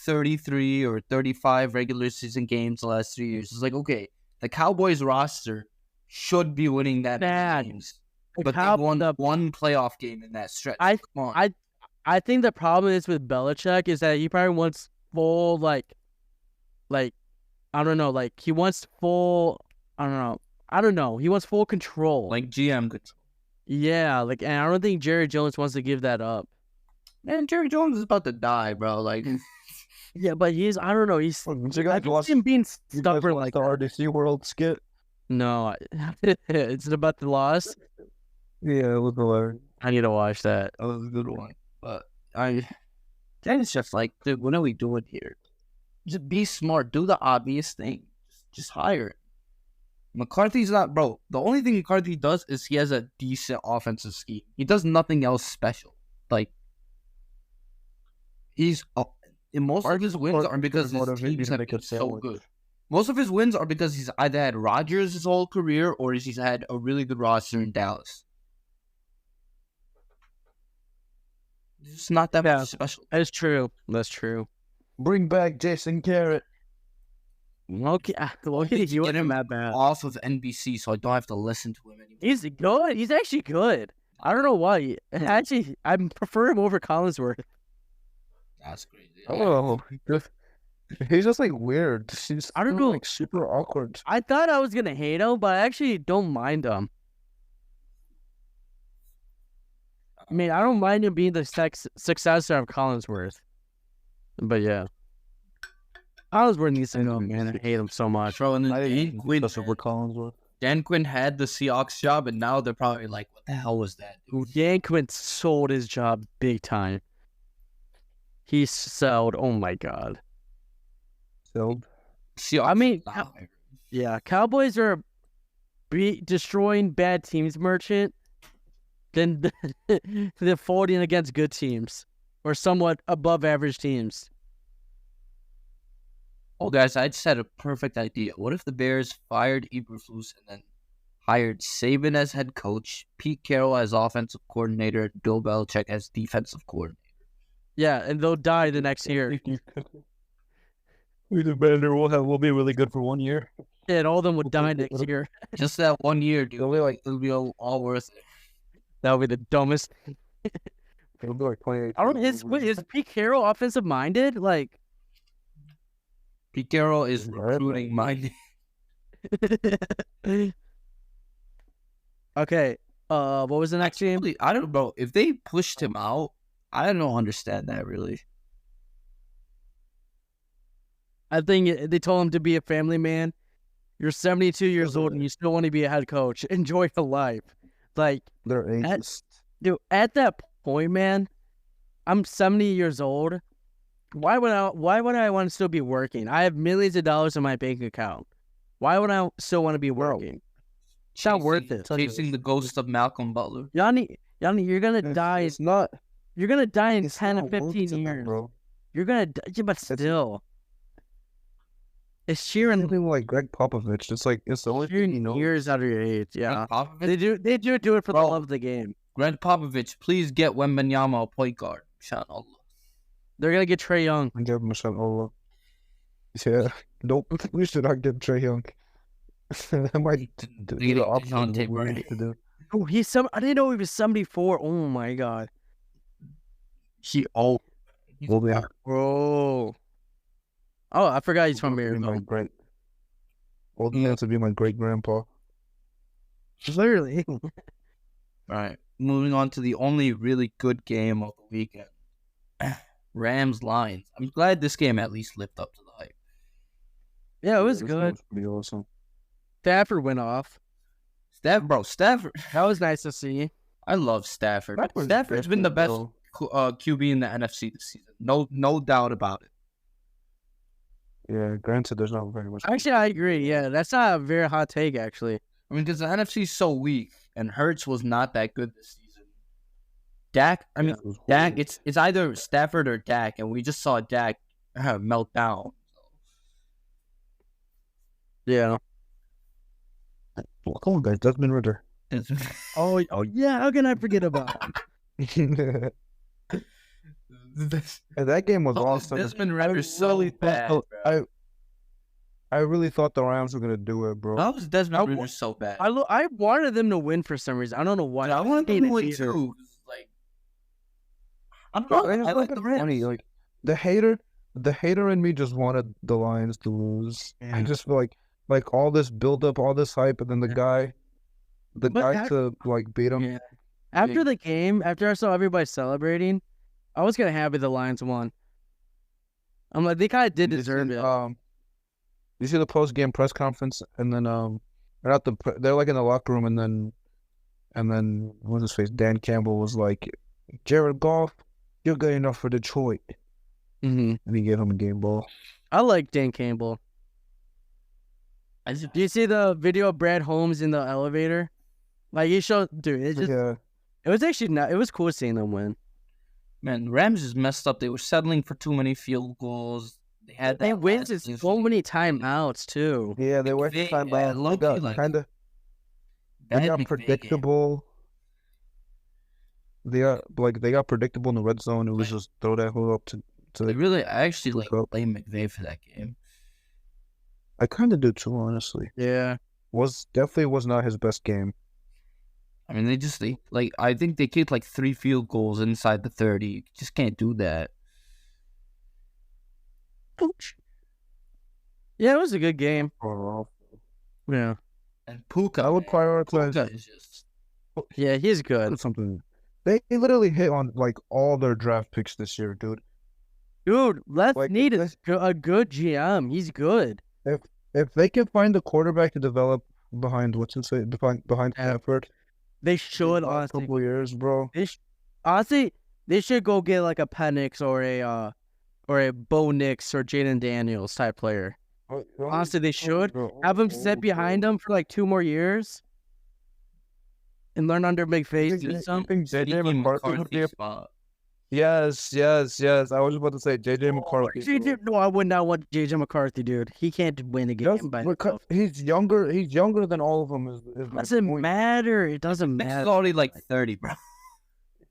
33 or 35 regular season games the last 3 years. It's like, okay, the Cowboys roster should be winning that many games. But they won one playoff game in that stretch. Come on. I think the problem is with Belichick is that he probably wants full like I don't know, like he wants full I don't know. He wants full control. Like GM control. Yeah, like and I don't think Jerry Jones wants to give that up. Man, Jerry Jones is about to die, bro. Like yeah, but I don't know, he's him being stubborn like the RDC World skit. No, it's about the loss. Yeah, it was hilarious. I need to watch that. That was a good one. But it's just like, dude, what are we doing here? Just be smart. Do the obvious thing. Just hire it. McCarthy's not, bro. The only thing McCarthy does is he has a decent offensive scheme. He does nothing else special. Like, most of his wins are because his teams have been so good. Most of his wins are because he's either had Rodgers his whole career or he's had a really good roster in Dallas. It's not that much special. That's true. Bring back Jason Garrett. Okay, you get him off of NBC so I don't have to listen to him anymore. He's good. He's actually good. I don't know why. Actually, I prefer him over Collinsworth. That's crazy. Oh, he's just like weird. I don't know, like super awkward. I thought I was gonna hate him, but I actually don't mind him. I mean, I don't mind him being the successor of Collinsworth. But yeah. Collinsworth needs to go, man. I hate him so much. Bro, and then Dan Quinn had the Seahawks job, and now they're probably like, what the hell was that? Dude, Dan Quinn sold his job big time. He sold. Oh, my God. Sold? Seahawks. I mean, yeah, Cowboys are destroying bad teams, Merchant. Then they're folding against good teams or somewhat above average teams. Oh, guys, I just had a perfect idea. What if the Bears fired Idrees and then hired Saban as head coach, Pete Carroll as offensive coordinator, and Bill Belichick as defensive coordinator? Yeah, and they'll die the next year. We'll be really good for 1 year. Yeah, and all of them would die next year. Just that 1 year, dude. It'll be all worth it. That would be the dumbest. It'll be like 28. I don't. Is Pete Carroll offensive minded? Like, Pete Carroll is recruiting minded. Okay. What was the next game? I don't know. If they pushed him out, I don't understand that really. I think they told him to be a family man. You're 72 years old and you still want to be a head coach. Enjoy your life. Like, they're ageist. Dude, at that point, man, I'm 70 years old. Why would I want to still be working? I have millions of dollars in my bank account. Why would I still want to be working? It's not worth it. Chasing the ghost of Malcolm Butler. Yanni, you're gonna die. It's not. You're gonna die in It's 10 not or 15 worth it, years. bro. You're gonna die, yeah, but still. It's sheer Something like Greg Popovich. It's like it's the only thing he knows. years out of your age. Yeah, Greg Popovich? they do it for the Bro. love of the game. Greg Popovich, please get Wembanyama a point guard. Shout out. They're gonna get Trae Young. I give him a shot. Oh, yeah. Nope. We should not give Trae Young. That might do the opposite of what we need to do. Oh, I didn't know he was 74. Oh my god. Well, yeah. Bro. Oh, I forgot he's from My Maryville. great. Old enough to be my great grandpa. Literally. All right. Moving on to the only really good game of the weekend. Rams Lions. I'm glad this game at least lived up to the hype. Yeah, it was This good. was pretty awesome. Stafford went off. Stafford. That was nice to see. I love Stafford. That was Stafford's been the best bro. QB in the NFC this season. No doubt about it. Yeah, granted, there's not very much. Actually, I agree. Yeah, that's not a very hot take, actually. I mean, because the NFC is so weak, and Hurts was not that good this season. Dak, Dak, it's either Stafford or Dak, and we just saw Dak melt down. Yeah. Come on, guys. Desmond Ritter. Oh yeah. How can I forget about him? And that game was awesome. Desmond Ritter's so bad. I really thought the Rams were gonna do it, bro. How was Desmond Ritter so bad? I wanted them to win for some reason. I don't know why. I wanted them to win too. Like, I don't know. I like the Rams. Funny, like the hater in me just wanted the Lions to lose. Yeah. I just feel like all this build up, all this hype, and then the guy to like beat him. Yeah. After the game, after I saw everybody celebrating, I was gonna happy the Lions won. I'm like, they kind of did deserve it. You see the post game press conference, and then they're like in the locker room, and then what's his face? Dan Campbell was like, Jared Goff, you're good enough for Detroit, Mm-hmm. and he gave him a game ball. I like Dan Campbell. Do you see the video of Brad Holmes in the elevator? Like he showed, dude. It was actually not. It was cool seeing them win. Man, Rams is messed up. They were settling for too many field goals. They wins so many timeouts too. Yeah, they were kind of they got predictable. They got predictable in the red zone. It was just throw that hole up to. I actually blame McVay for that game. I kind of do too, honestly. Yeah, Definitely was not his best game. I mean, I think they kicked like 3 field goals inside the 30. You just can't do that. Yeah, it was a good game. Yeah, and Puka, I would prioritize. Puka is just. Yeah, he's good. Something. They literally hit on like all their draft picks this year, dude. Dude, let's Like, need a good GM. He's good. If they can find a quarterback to develop behind behind Stafford, They should a honestly. couple years, bro. Honestly, they should go get like a Penix or a Bo Nix or Jaden Daniels type player. Honestly, they should have him sit behind them for like 2 more years and learn under McVay. Do something. JJ McCarthy would be Yes. I was about to say JJ McCarthy. No, I would not want JJ McCarthy, dude. He can't win a game by himself. He's younger. He's younger than all of them. Doesn't matter. It doesn't He's matter. already like 30, bro.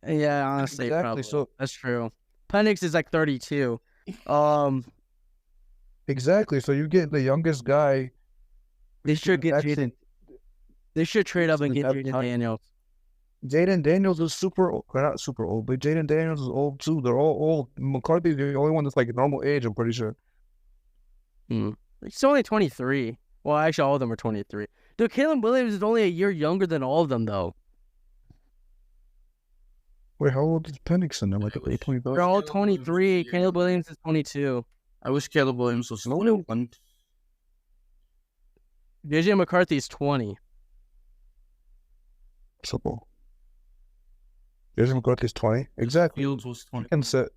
Yeah, honestly, Exactly, probably. so- That's true. Penix is like 32. Exactly. So you get the youngest guy. They should get That's Jaden. They should trade up and get That's Jaden not- Daniels. Jaden Daniels is super old. Not super old, but Jaden Daniels is old too. They're all old. McCarthy's the only one that's like normal age, I'm pretty sure. He's only 23. Well, actually, all of them are 23. Dude, Caleb Williams is only a year younger than all of them, though. Wait, how old is Penix in there? Like 25? They're all 23. Caleb Williams is 22. I wish Caleb Williams was 21. JJ McCarthy is 20. Simple. Jason McCarthy's 20. Exactly. Fields was 20. And so-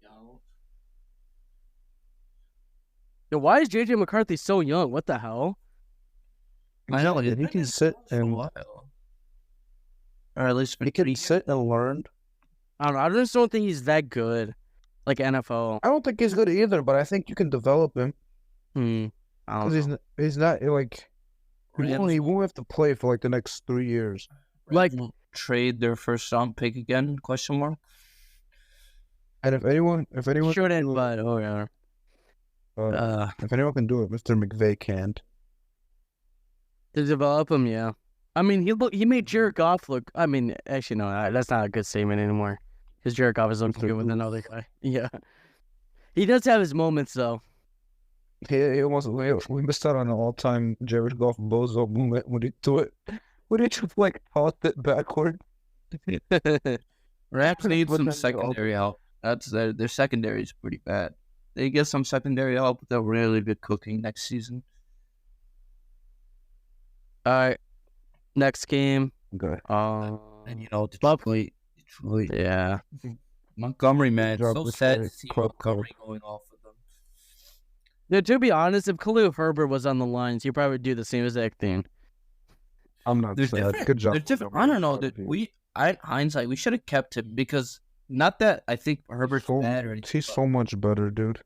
Yo, why is JJ McCarthy so young? What the hell? I know He can sit for a and while. Or at least he can sit and learn. I don't know. I just don't think he's that good. Like NFL. I don't think he's good either, but I think you can develop him I don't because know. he's not like he won't have to play for like the next 3 years. Like- trade their first round pick again? Question mark. And if anyone Shouldn't, but oh yeah. if anyone can do it, Mr. McVay can't. To develop him, yeah. I mean, he made Jared Goff look. I mean, actually, no, that's not a good statement anymore. Because Jared Goff is looking good with another guy. Yeah, he does have his moments though. He almost we missed out on an all-time Jared Goff bozo moment when he threw it. When he just like tossed it backward. Rams need But some then secondary help. That's their secondary is pretty bad. They get some secondary help, they'll really be cooking next season. All right, next game. Okay. And Detroit, Yeah. Montgomery, man, Drop so the sad to straight see crop Montgomery going off with them. Yeah, to be honest, if Khalil Herbert was on the lines, he'd probably do the same exact thing. I'm not They're sad. different. Good job. They're different. I don't know. In hindsight, we should have kept him because not that I think Herbert's bad or anything. He's so much better, dude.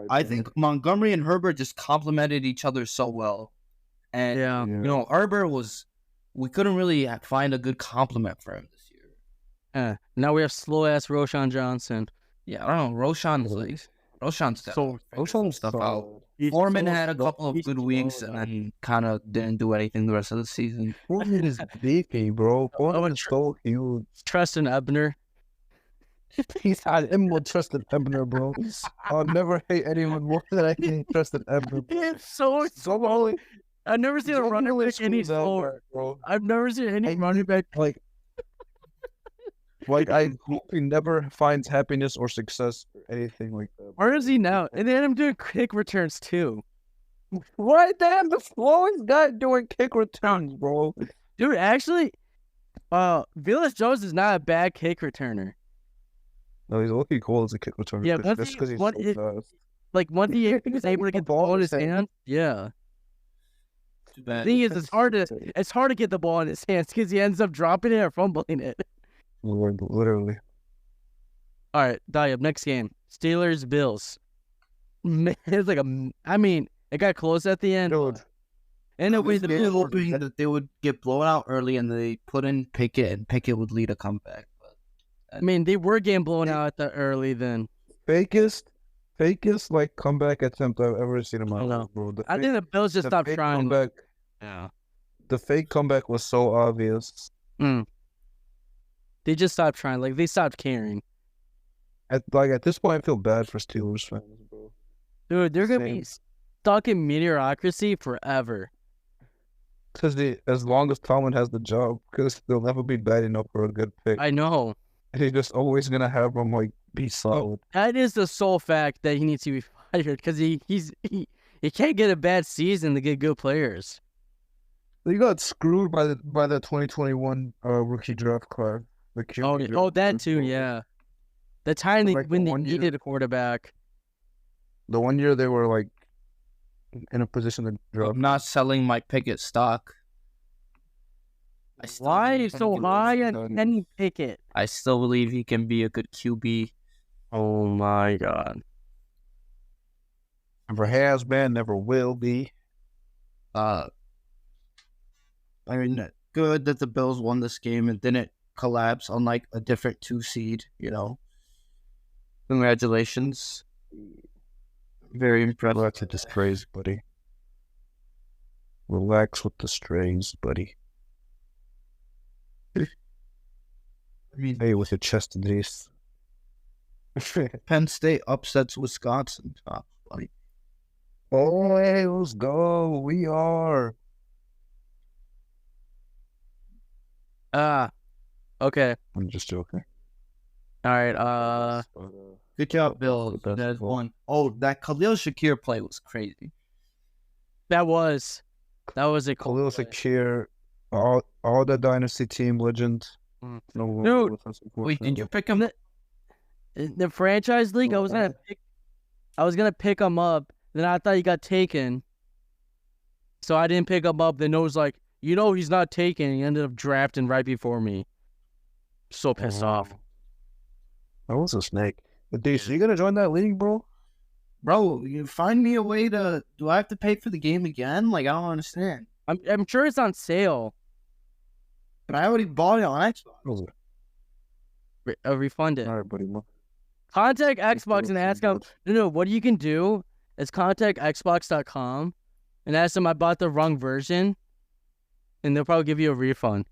I think Montgomery and Herbert just complemented each other so well. And, Yeah. Herbert we couldn't really find a good compliment for him this year. Now we have slow ass Roshan Johnson. Yeah, I don't know. Roshan's stuff out. Foreman had a couple of good weeks and then kind of didn't do anything the rest of the season. Foreman is beefy, bro. Foreman is so huge. Tristan Ebner. He's had more trust in Ebner, bro. I'll never hate anyone more than I hate Tristan Ebner. It's so only. I've never seen a running back any slower. Bro. I've never seen any running back Like I hope he never finds happiness or success or anything like that. Where is he now? And then I'm doing kick returns too. What? Damn, the slowest guy doing kick returns, bro. Dude, actually, Velus Jones is not a bad kick returner. No, he's looking cool as a kick returner. Yeah, just because he's so fast. Like once he was able to get the ball in his hand, yeah. Too bad. The thing is, it's hard to get the ball in his hands because he ends up dropping it or fumbling it. Literally. All right, Dayab, next game. Steelers, Bills. It's like it got close at the end. Dude. And it was really hoping that they would get blown out early and they put in Pickett and Pickett would lead a comeback. But they were getting blown out at the early then. Fakest like comeback attempt I've ever seen in my life, bro. I think the Bills just stopped trying. Comeback, Yeah. the fake comeback was so obvious. They just stopped trying. Like, they stopped caring. At this point, I feel bad for Steelers fans, bro. Dude, they're going to be stuck in mediocrity forever. Because as long as Tomlin has the job, because they'll never be bad enough for a good pick. I know. And he's just always going to have them, be solid. That is the sole fact that he needs to be fired because he can't get a bad season to get good players. They got screwed by the 2021 rookie draft class. That too, yeah. The time when they needed a quarterback. The 1 year they were in a position to draft. I'm not selling my Pickett stock. Why are you so high on Kenny Pickett? I still believe he can be a good QB. Oh my God. Never has been, never will be. Good that the Bills won this game and didn't collapse unlike a different 2 seed, Congratulations. Very impressive. Relax with the strays, buddy. Relax with the strays, buddy. Hey, with your chest, Idrees. Penn State upsets Wisconsin. Oh, buddy. Oh, hey, let's go. We are. Okay. I'm just joking. All right. Good job, Bill. That one. Oh, that Khalil Shakir play was crazy. That was a Khalil Shakir, all the dynasty team legends. Dude, wait, did you pick him? The franchise league. I was gonna pick him up, Then I thought he got taken. So I didn't pick him up. Then Noah's like, he's not taken. He ended up drafting right before me. So pissed off. That was a snake. But dude, so you gonna join that league, bro? Bro, you find me a way to. Do I have to pay for the game again? Like, I don't understand. I'm sure it's on sale. But I already bought it on Xbox. Refund it. All right, buddy. Contact Xbox and ask them. No, what you can do is contact Xbox.com and ask them I bought the wrong version, and they'll probably give you a refund.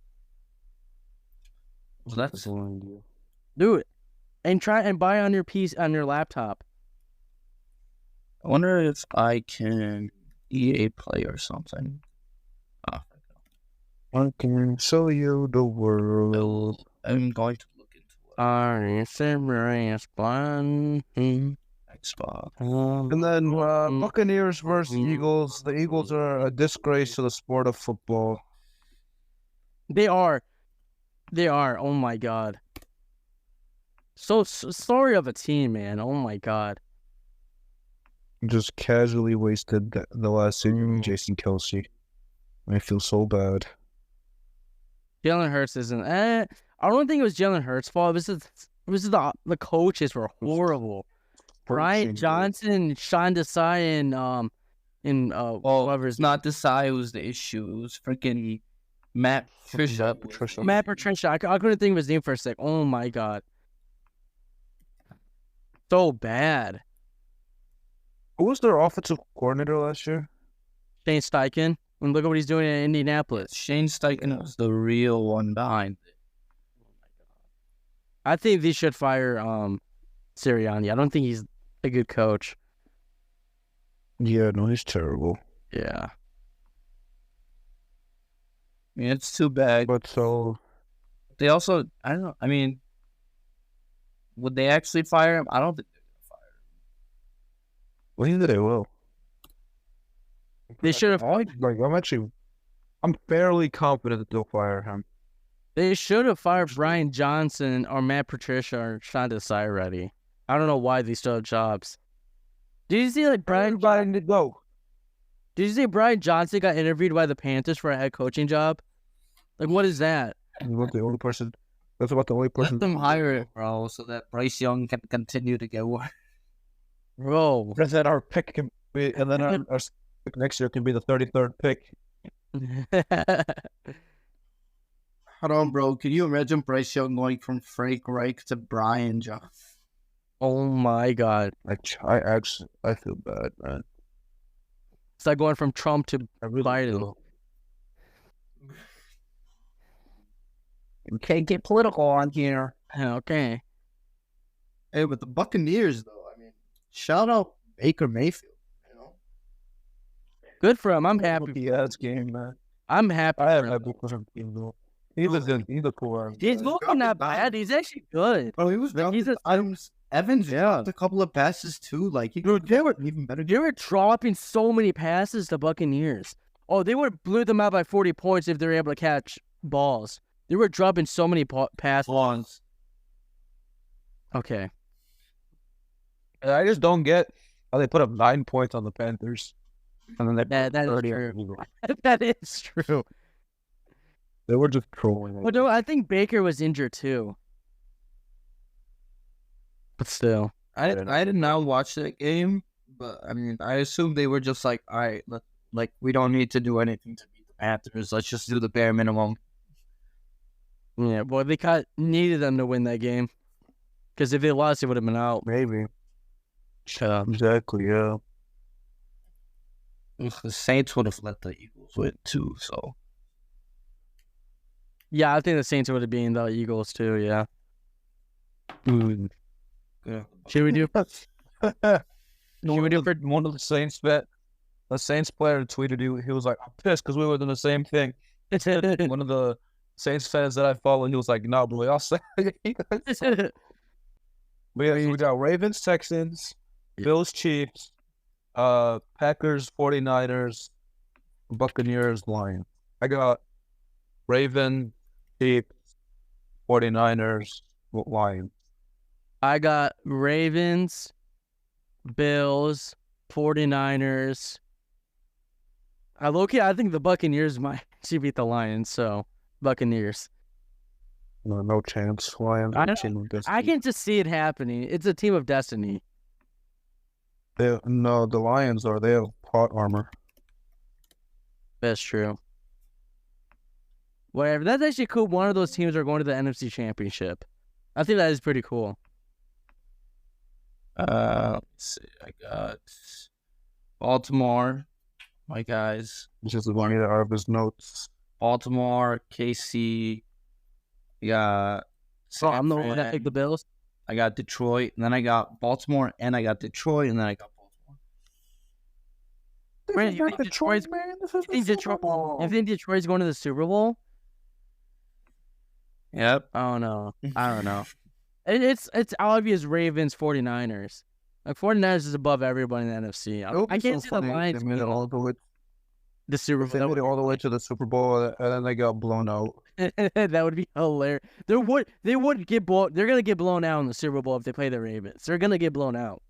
Well, that's Do it, and try and buy on your PC on your laptop. I wonder if I can EA Play or something. I can show you the world. I'm going to look into it. Xbox. And then Buccaneers versus Eagles. The Eagles are a disgrace to the sport of football. They are. Oh my god. So sorry of a team, man. Oh my god. Just casually wasted the last season with Jason Kelsey. I feel so Jalen Hurts isn't. I don't think it was Jalen Hurts' fault. This is the coaches were horrible. Brian Johnson, Sean Desai, and whoever's It's not Desai who was the issue. It was freaking Matt Patricia. Matt Patricia. I couldn't think of his name for a sec. Oh my god. So bad. Who was their offensive coordinator last year? Shane Steichen. And look at what he's doing in Indianapolis. Shane Steichen was the real one behind it. I think they should fire Sirianni. I don't think he's a good coach. Yeah, no, he's terrible. Yeah. I mean, it's too bad. But so They also, I don't know. I mean, would they actually fire him? I don't think they're going to fire him. well, either they will. They should have. I'm fairly confident that they'll fire him. They should have fired Brian Johnson or Matt Patricia or Sean Desai already. I don't know why they still have jobs. Did you see Everybody to go. Did you see Brian Johnson got interviewed by the Panthers for a head coaching job? Like, what is that? That's the only person. That's about the only person. Let them hire it, bro, so that Bryce Young can continue to get work. Bro. Because then our pick can be, and then our pick next year can be the 33rd pick. Hold on, bro. Can you imagine Bryce Young going from Frank Reich to Brian Johnson? Oh my god. I feel bad, man. It's like going from Trump to Biden. feel- We can't get political on here. Okay. Hey, but the Buccaneers, though, I mean, shout out Baker Mayfield, you know? Good for him. I'm happy. Yeah, it's game, man. I'm happy I have for him. happy for him. He's a cool. He's looking not bad. He's actually good. Bro, he was He's a- Evans Yeah. a couple of passes, too. Like, he Dude, they were even better. They were dropping so many passes to Buccaneers. Oh, they would have blew them out by 40 points if they were able to catch balls. They were dropping so many passes. Lawns. Okay. And I just don't get how they put up 9 points on the Panthers, and then they That is 30 on true. the Eagles. That is true. They were just trolling. But no, I think Baker was injured too. But still. I did not watch that game, but, I mean, I assume they were just like, all right, we don't need to do anything to beat the Panthers. Let's just do the bare minimum. Yeah, boy, they needed them to win that game. Because if they lost, it would have been out. Maybe. Shut up. Exactly, yeah. The Saints would have let the Eagles win, too, so. Yeah, I think the Saints would have been the Eagles too, yeah. Yeah. Should we do One of the Saints a Saints player tweeted he was like, I'm pissed because we were doing the same thing. One of the Saints fans that I follow, he was like, no, bro, y'all say we got Ravens, Texans, Bills, Chiefs, Packers, 49ers, Buccaneers, Lions. I got Raven, Chiefs, 49ers, Lions. I got Ravens, Bills, 49ers. I think the Buccaneers might actually beat the Lions, so Buccaneers. No chance. Lions. I can just see it happening. It's a team of destiny. The Lions they have plot armor. That's true. Whatever. That's actually cool. One of those teams are going to the NFC Championship. I think that is pretty cool. Let's see. I got Baltimore, my guys. Just one of out of his notes. Baltimore, KC. Yeah. So I'm the one that picked the Bills. I got Detroit, and then I got Baltimore, and I got Detroit, and then I got Baltimore. Wait, you think Detroit's going to the Super Bowl? Yep. I don't know. It's obvious Ravens 49ers. Like 49ers is above everybody in the NFC. I can't see the Lions made it all the way. The Super Bowl. They made it all the way to the Super Bowl, and then they got blown out. That would be hilarious. They would get blown. They're gonna get blown out in the Super Bowl if they play the Ravens. They're gonna get blown out.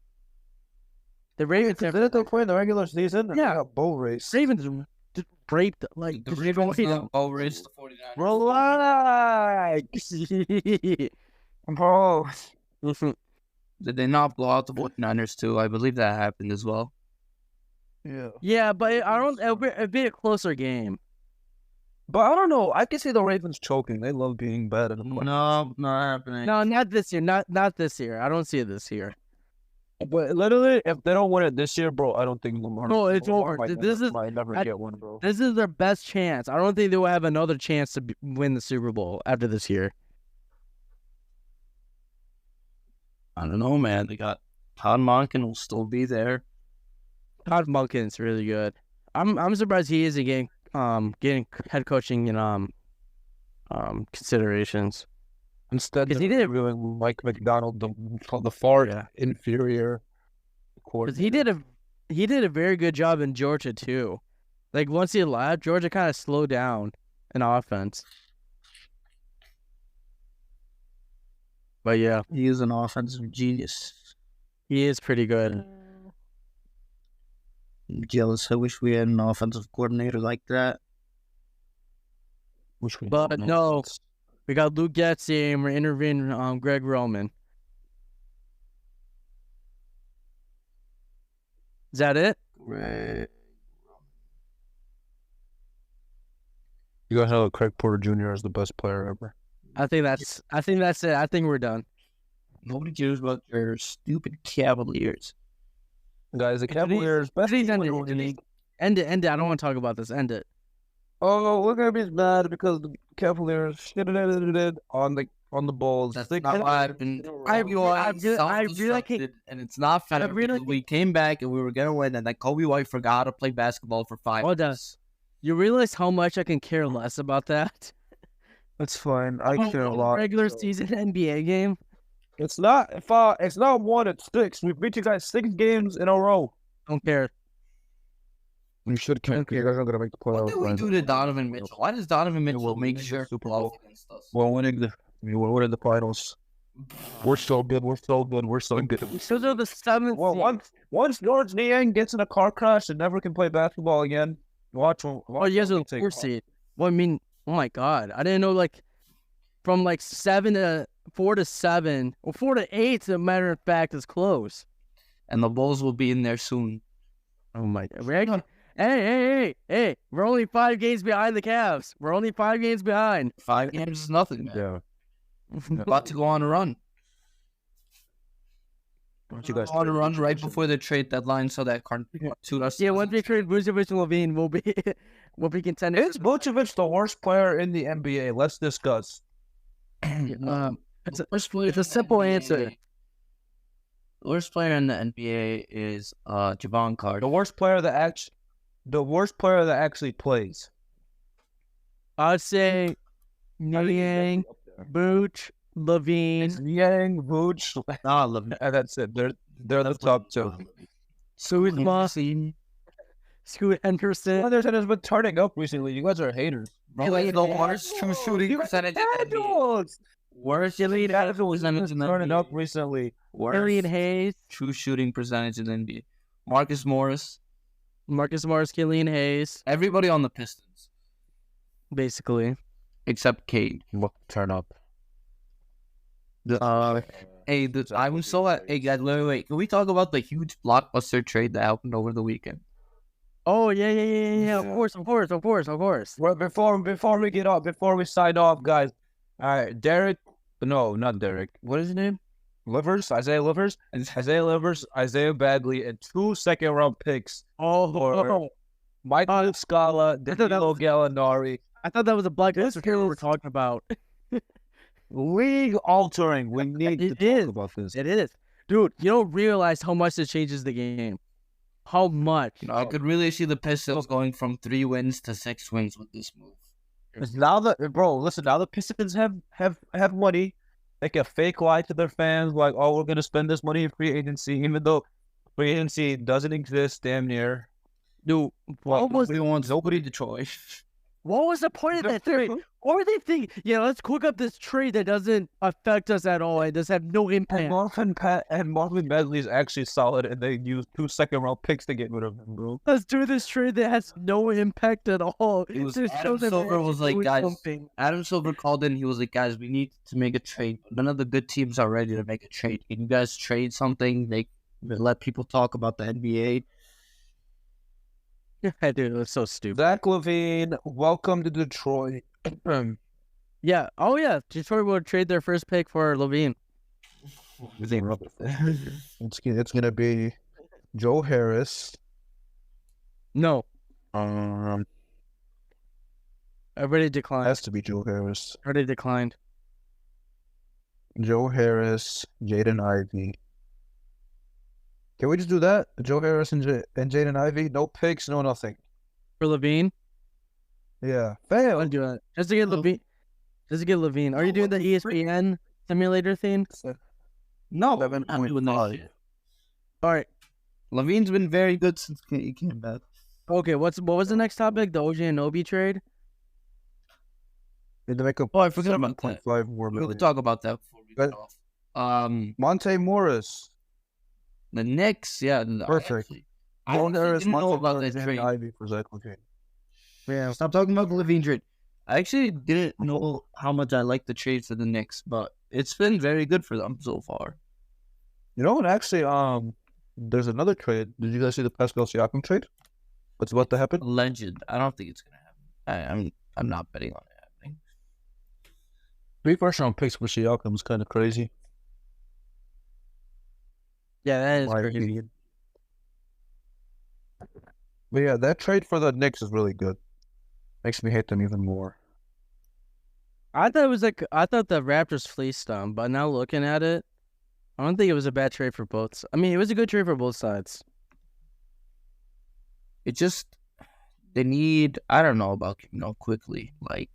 The Ravens Didn't they play in the regular season? Yeah, got bowl race. Ravens just raped like The Ravens bowl race the 49ers. Relax. Bro. Did they not blow out the 49ers too? I believe that happened as well. Yeah. Yeah, but it'd be a closer game. But I don't know. I can see the Ravens choking. They love being bad in the playoffs. No, not happening. No, not this year. Not this year. I don't see it this year. But literally, if they don't win it this year, bro, I don't think Lamar. No, it's over. Might never get one, bro. This is their best chance. I don't think they will have another chance to win the Super Bowl after this year. I don't know, man. They got Todd Monken will still be there. Todd Monken's really good. I'm surprised he isn't getting head coaching considerations. Instead, he did reviewing Mike McDonald, the far inferior. Because he did a very good job in Georgia too. Like once he left, Georgia kind of slowed down in offense. But yeah, He is an offensive genius. he is pretty good. I'm jealous. I wish we had an offensive coordinator like that. But no, we got Luke Getsy and we're interviewing Greg Roman. Is that it? Right. You got hell, Craig Porter Jr. is the best player ever. I think that's it. I think we're done. Nobody cares about your stupid Cavaliers. Guys, the Cavaliers best team in the league. End it. I don't want to talk about this. End it. Oh, look at me mad because the Cavaliers shit on the Bulls. That's not what happened. I really like it. And it's not fair. Really We came back and we were gonna win, and then Kobe White forgot how to play basketball for 5 minutes. You realize how much I can care less about that? That's fine. I care a lot. Regular season NBA game. It's not. It's not 1. It's 6. We beat you guys 6 games in a row. Don't care. You should care. You guys are gonna make the playoffs. What did we do to Donovan Mitchell? Why does Donovan Mitchell make sure Super blow Bowl against us? We're winning the finals. We're so good. We're so good. We're so good. Those are the 7th. Well, once George Niang gets in a car crash and never can play basketball again, watch. Oh, you guys are the 4th seed. Well, I mean, oh my God, I didn't know from 7 to 4 to 7 or 4 to 8. As a matter of fact, is close. And the Bulls will be in there soon. Oh my God. Hey! We're only 5 games behind the Cavs. We're only 5 games behind. 5 games is nothing, man. Yeah. About to go on a run. Don't you guys on a run right before the trade deadline, so that can't suit us. Yeah, once we trade Vucevic and Levine, we'll be contenders. Is Vucevic the worst player in the NBA? Let's discuss. It's a simple answer. The worst player in the NBA is Javon Carter. The worst player that actually plays. I'd say Niang, Booch, Levine, Yang, Vooch, Nah, Levine. and that's it. They're the top 2. Scoot Henderson. Henderson has been turning up recently. You guys are haters. Probably the worst true shooting percentage in the NBA. Worst shooting percentage in the turning NBA. up recently. Elliot Hayes. True shooting percentage in the NBA. Marcus Morris, Killian Hayes, everybody on the Pistons basically. except Cade. Look, turn up. Hey, I'm so hey guys, wait. Can we talk about the huge blockbuster trade that happened over the weekend? Oh yeah. Of course. Well, before we get off, before we sign off, guys. All right, Derek. No, not Derek. What is his name? Isaiah Livers, Isaiah Bagley, and 2 second-round picks for Michael Scala, Danilo Gallinari. I thought that was a blockbuster trade we were talking about. League altering. We need to talk about this. It is, dude. You don't realize how much it changes the game. How much? I could really see the Pistons going from 3 wins to 6 wins with this move. Now the Pistons have money. They can fake lie to their fans like, oh, we're gonna spend this money in free agency, even though free agency doesn't exist damn near. Dude, nobody wants Detroit. What was the point of that trade? What were they thinking? Yeah, let's cook up this trade that doesn't affect us at all and does have no impact. And Marvin Bagley is actually solid, and they used 2 second-round picks to get rid of him, bro. Let's do this trade that has no impact at all. Adam Silver was like, guys. Adam Silver called in. He was like, guys, we need to make a trade. But none of the good teams are ready to make a trade. Can you guys trade something? Let people talk about the NBA. Yeah, dude, it was so stupid. Zach LaVine, welcome to Detroit. Yeah. Oh, yeah. Detroit will trade their first pick for LaVine. It's gonna be Joe Harris. No. Everybody declined. Has to be Joe Harris. Already declined. Joe Harris, Jaden Ivey. Can we just do that? Joe Harris and Jaden Ivey? No picks, no nothing. For LaVine? Yeah. I'll do it. Just to get LaVine. Are you doing the ESPN simulator thing? No, I'm not doing that shit. All right. LaVine's been very good since he came back. Okay, what was the next topic? The OJ and Obi trade? Need to make a I forgot about that. 5 more We million. could talk about that before we get off. Monte Morris. The Knicks, yeah. Perfect. I didn't know about that trade. Ivy for Zach LaVine. Yeah, stop talking about the LaVine trade. I actually didn't know how much I liked the trade for the Knicks, but it's been very good for them so far. You know what? Actually, there's another trade. Did you guys see the Pascal Siakam trade? What's about to happen? Legend. I don't think it's gonna happen. I'm not betting on it happening. 3 first-round picks for Siakam is kind of crazy. Yeah, that is My crazy. opinion. But yeah, that trade for the Knicks is really good. Makes me hate them even more. I thought the Raptors fleeced them, but now looking at it, I don't think it was a bad trade for both. I mean, it was a good trade for both sides. It just they need, I don't know about quickly, like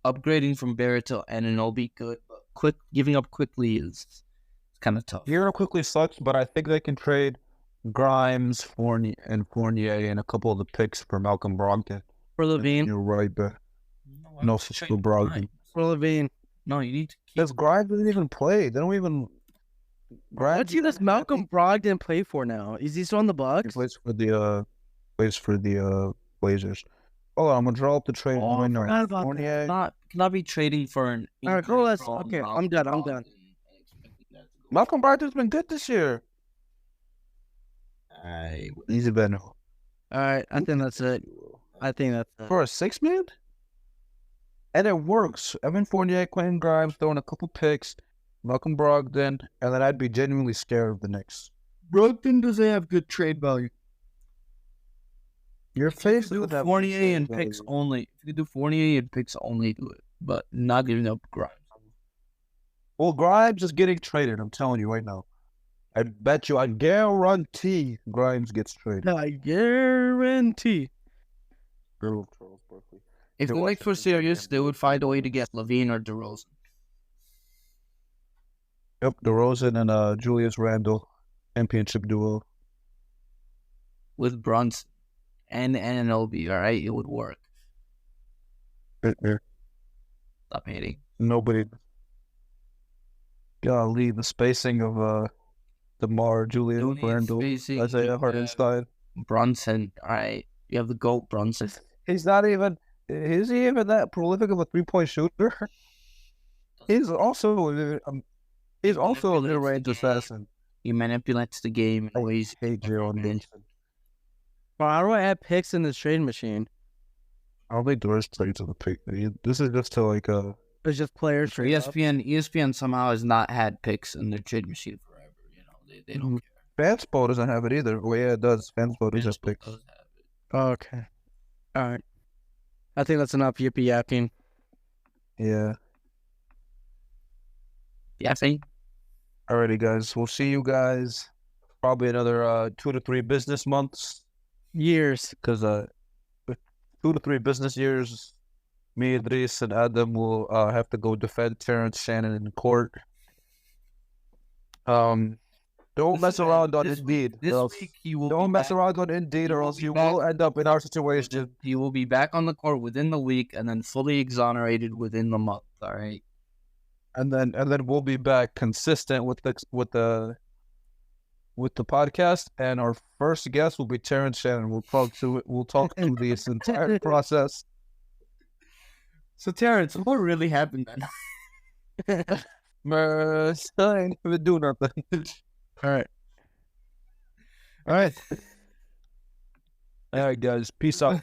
upgrading from Barrett to Anunoby good, but giving up quickly is kind of tough. Hero quickly sucks, but I think they can trade Grimes, Fournier, and a couple of the picks for Malcolm Brogdon. For LaVine. You're right, but no, for Brogdon. For LaVine. No, you need to keep. Because Grimes doesn't even play. They don't even. What team does Malcolm Brogdon play for now? Is he still on the Bucks? He plays for the Blazers. Hold on, I'm gonna draw up the trade right now. Fournier. Cannot be trading for an. All right, cool. Okay, I'm done. Malcolm Brogdon's been good this year. Easy bet. All right, I think that's it. For a 6-man? And it works. Evan Fournier, Quentin Grimes, throwing a couple picks, Malcolm Brogdon, and then I'd be genuinely scared of the Knicks. Brogdon doesn't have good trade value. Your face do Fournier and picks only. If you do Fournier and picks only, do it, but not giving up Grimes. Well, Grimes is getting traded. I'm telling you right now. I bet you, I guarantee Grimes gets traded. I guarantee. If the Knicks were serious, they would find a way to get LaVine or DeRozan. Yep, DeRozan and Julius Randle, championship duo. With Brunson and Anunoby, all right? It would work. Stop hating. Nobody. Golly, the spacing of DeMar, Julian Looney's Randle, facing, Isaiah Hartenstein. Brunson. All right, you have the GOAT Brunson. He's not even. Is he even that prolific of a 3-point shooter? He's also a mid-range assassin. He manipulates the game in ways. Hate Jalen Brunson. Well, how do I add picks in this trade machine? I don't think there is trades on the pick. This is just to like It's just players trade up. ESPN somehow has not had picks in their trade machine forever. You know, they don't care. Fanspo doesn't have it either. Well, yeah, it does. Fanspo does have picks. Does have it. Okay. All right. I think that's enough yippee yapping. Yeah. Yeah, see. Alrighty, guys. We'll see you guys probably another 2 to 3 business months. Years. Because 2 to 3 business years, me, Idrees, and Adam will have to go defend Terrence Shannon in court. Don't mess around on Indeed. This week he will. Don't mess around on Indeed, or else you will end up in our situation. He will be back on the court within the week, and then fully exonerated within the month. All right. And then we'll be back consistent with the podcast, and our first guest will be Terrence Shannon. We'll talk through this entire process. So Terrence, what really happened then? Man, I ain't even do nothing. All right. All right, guys. Peace out.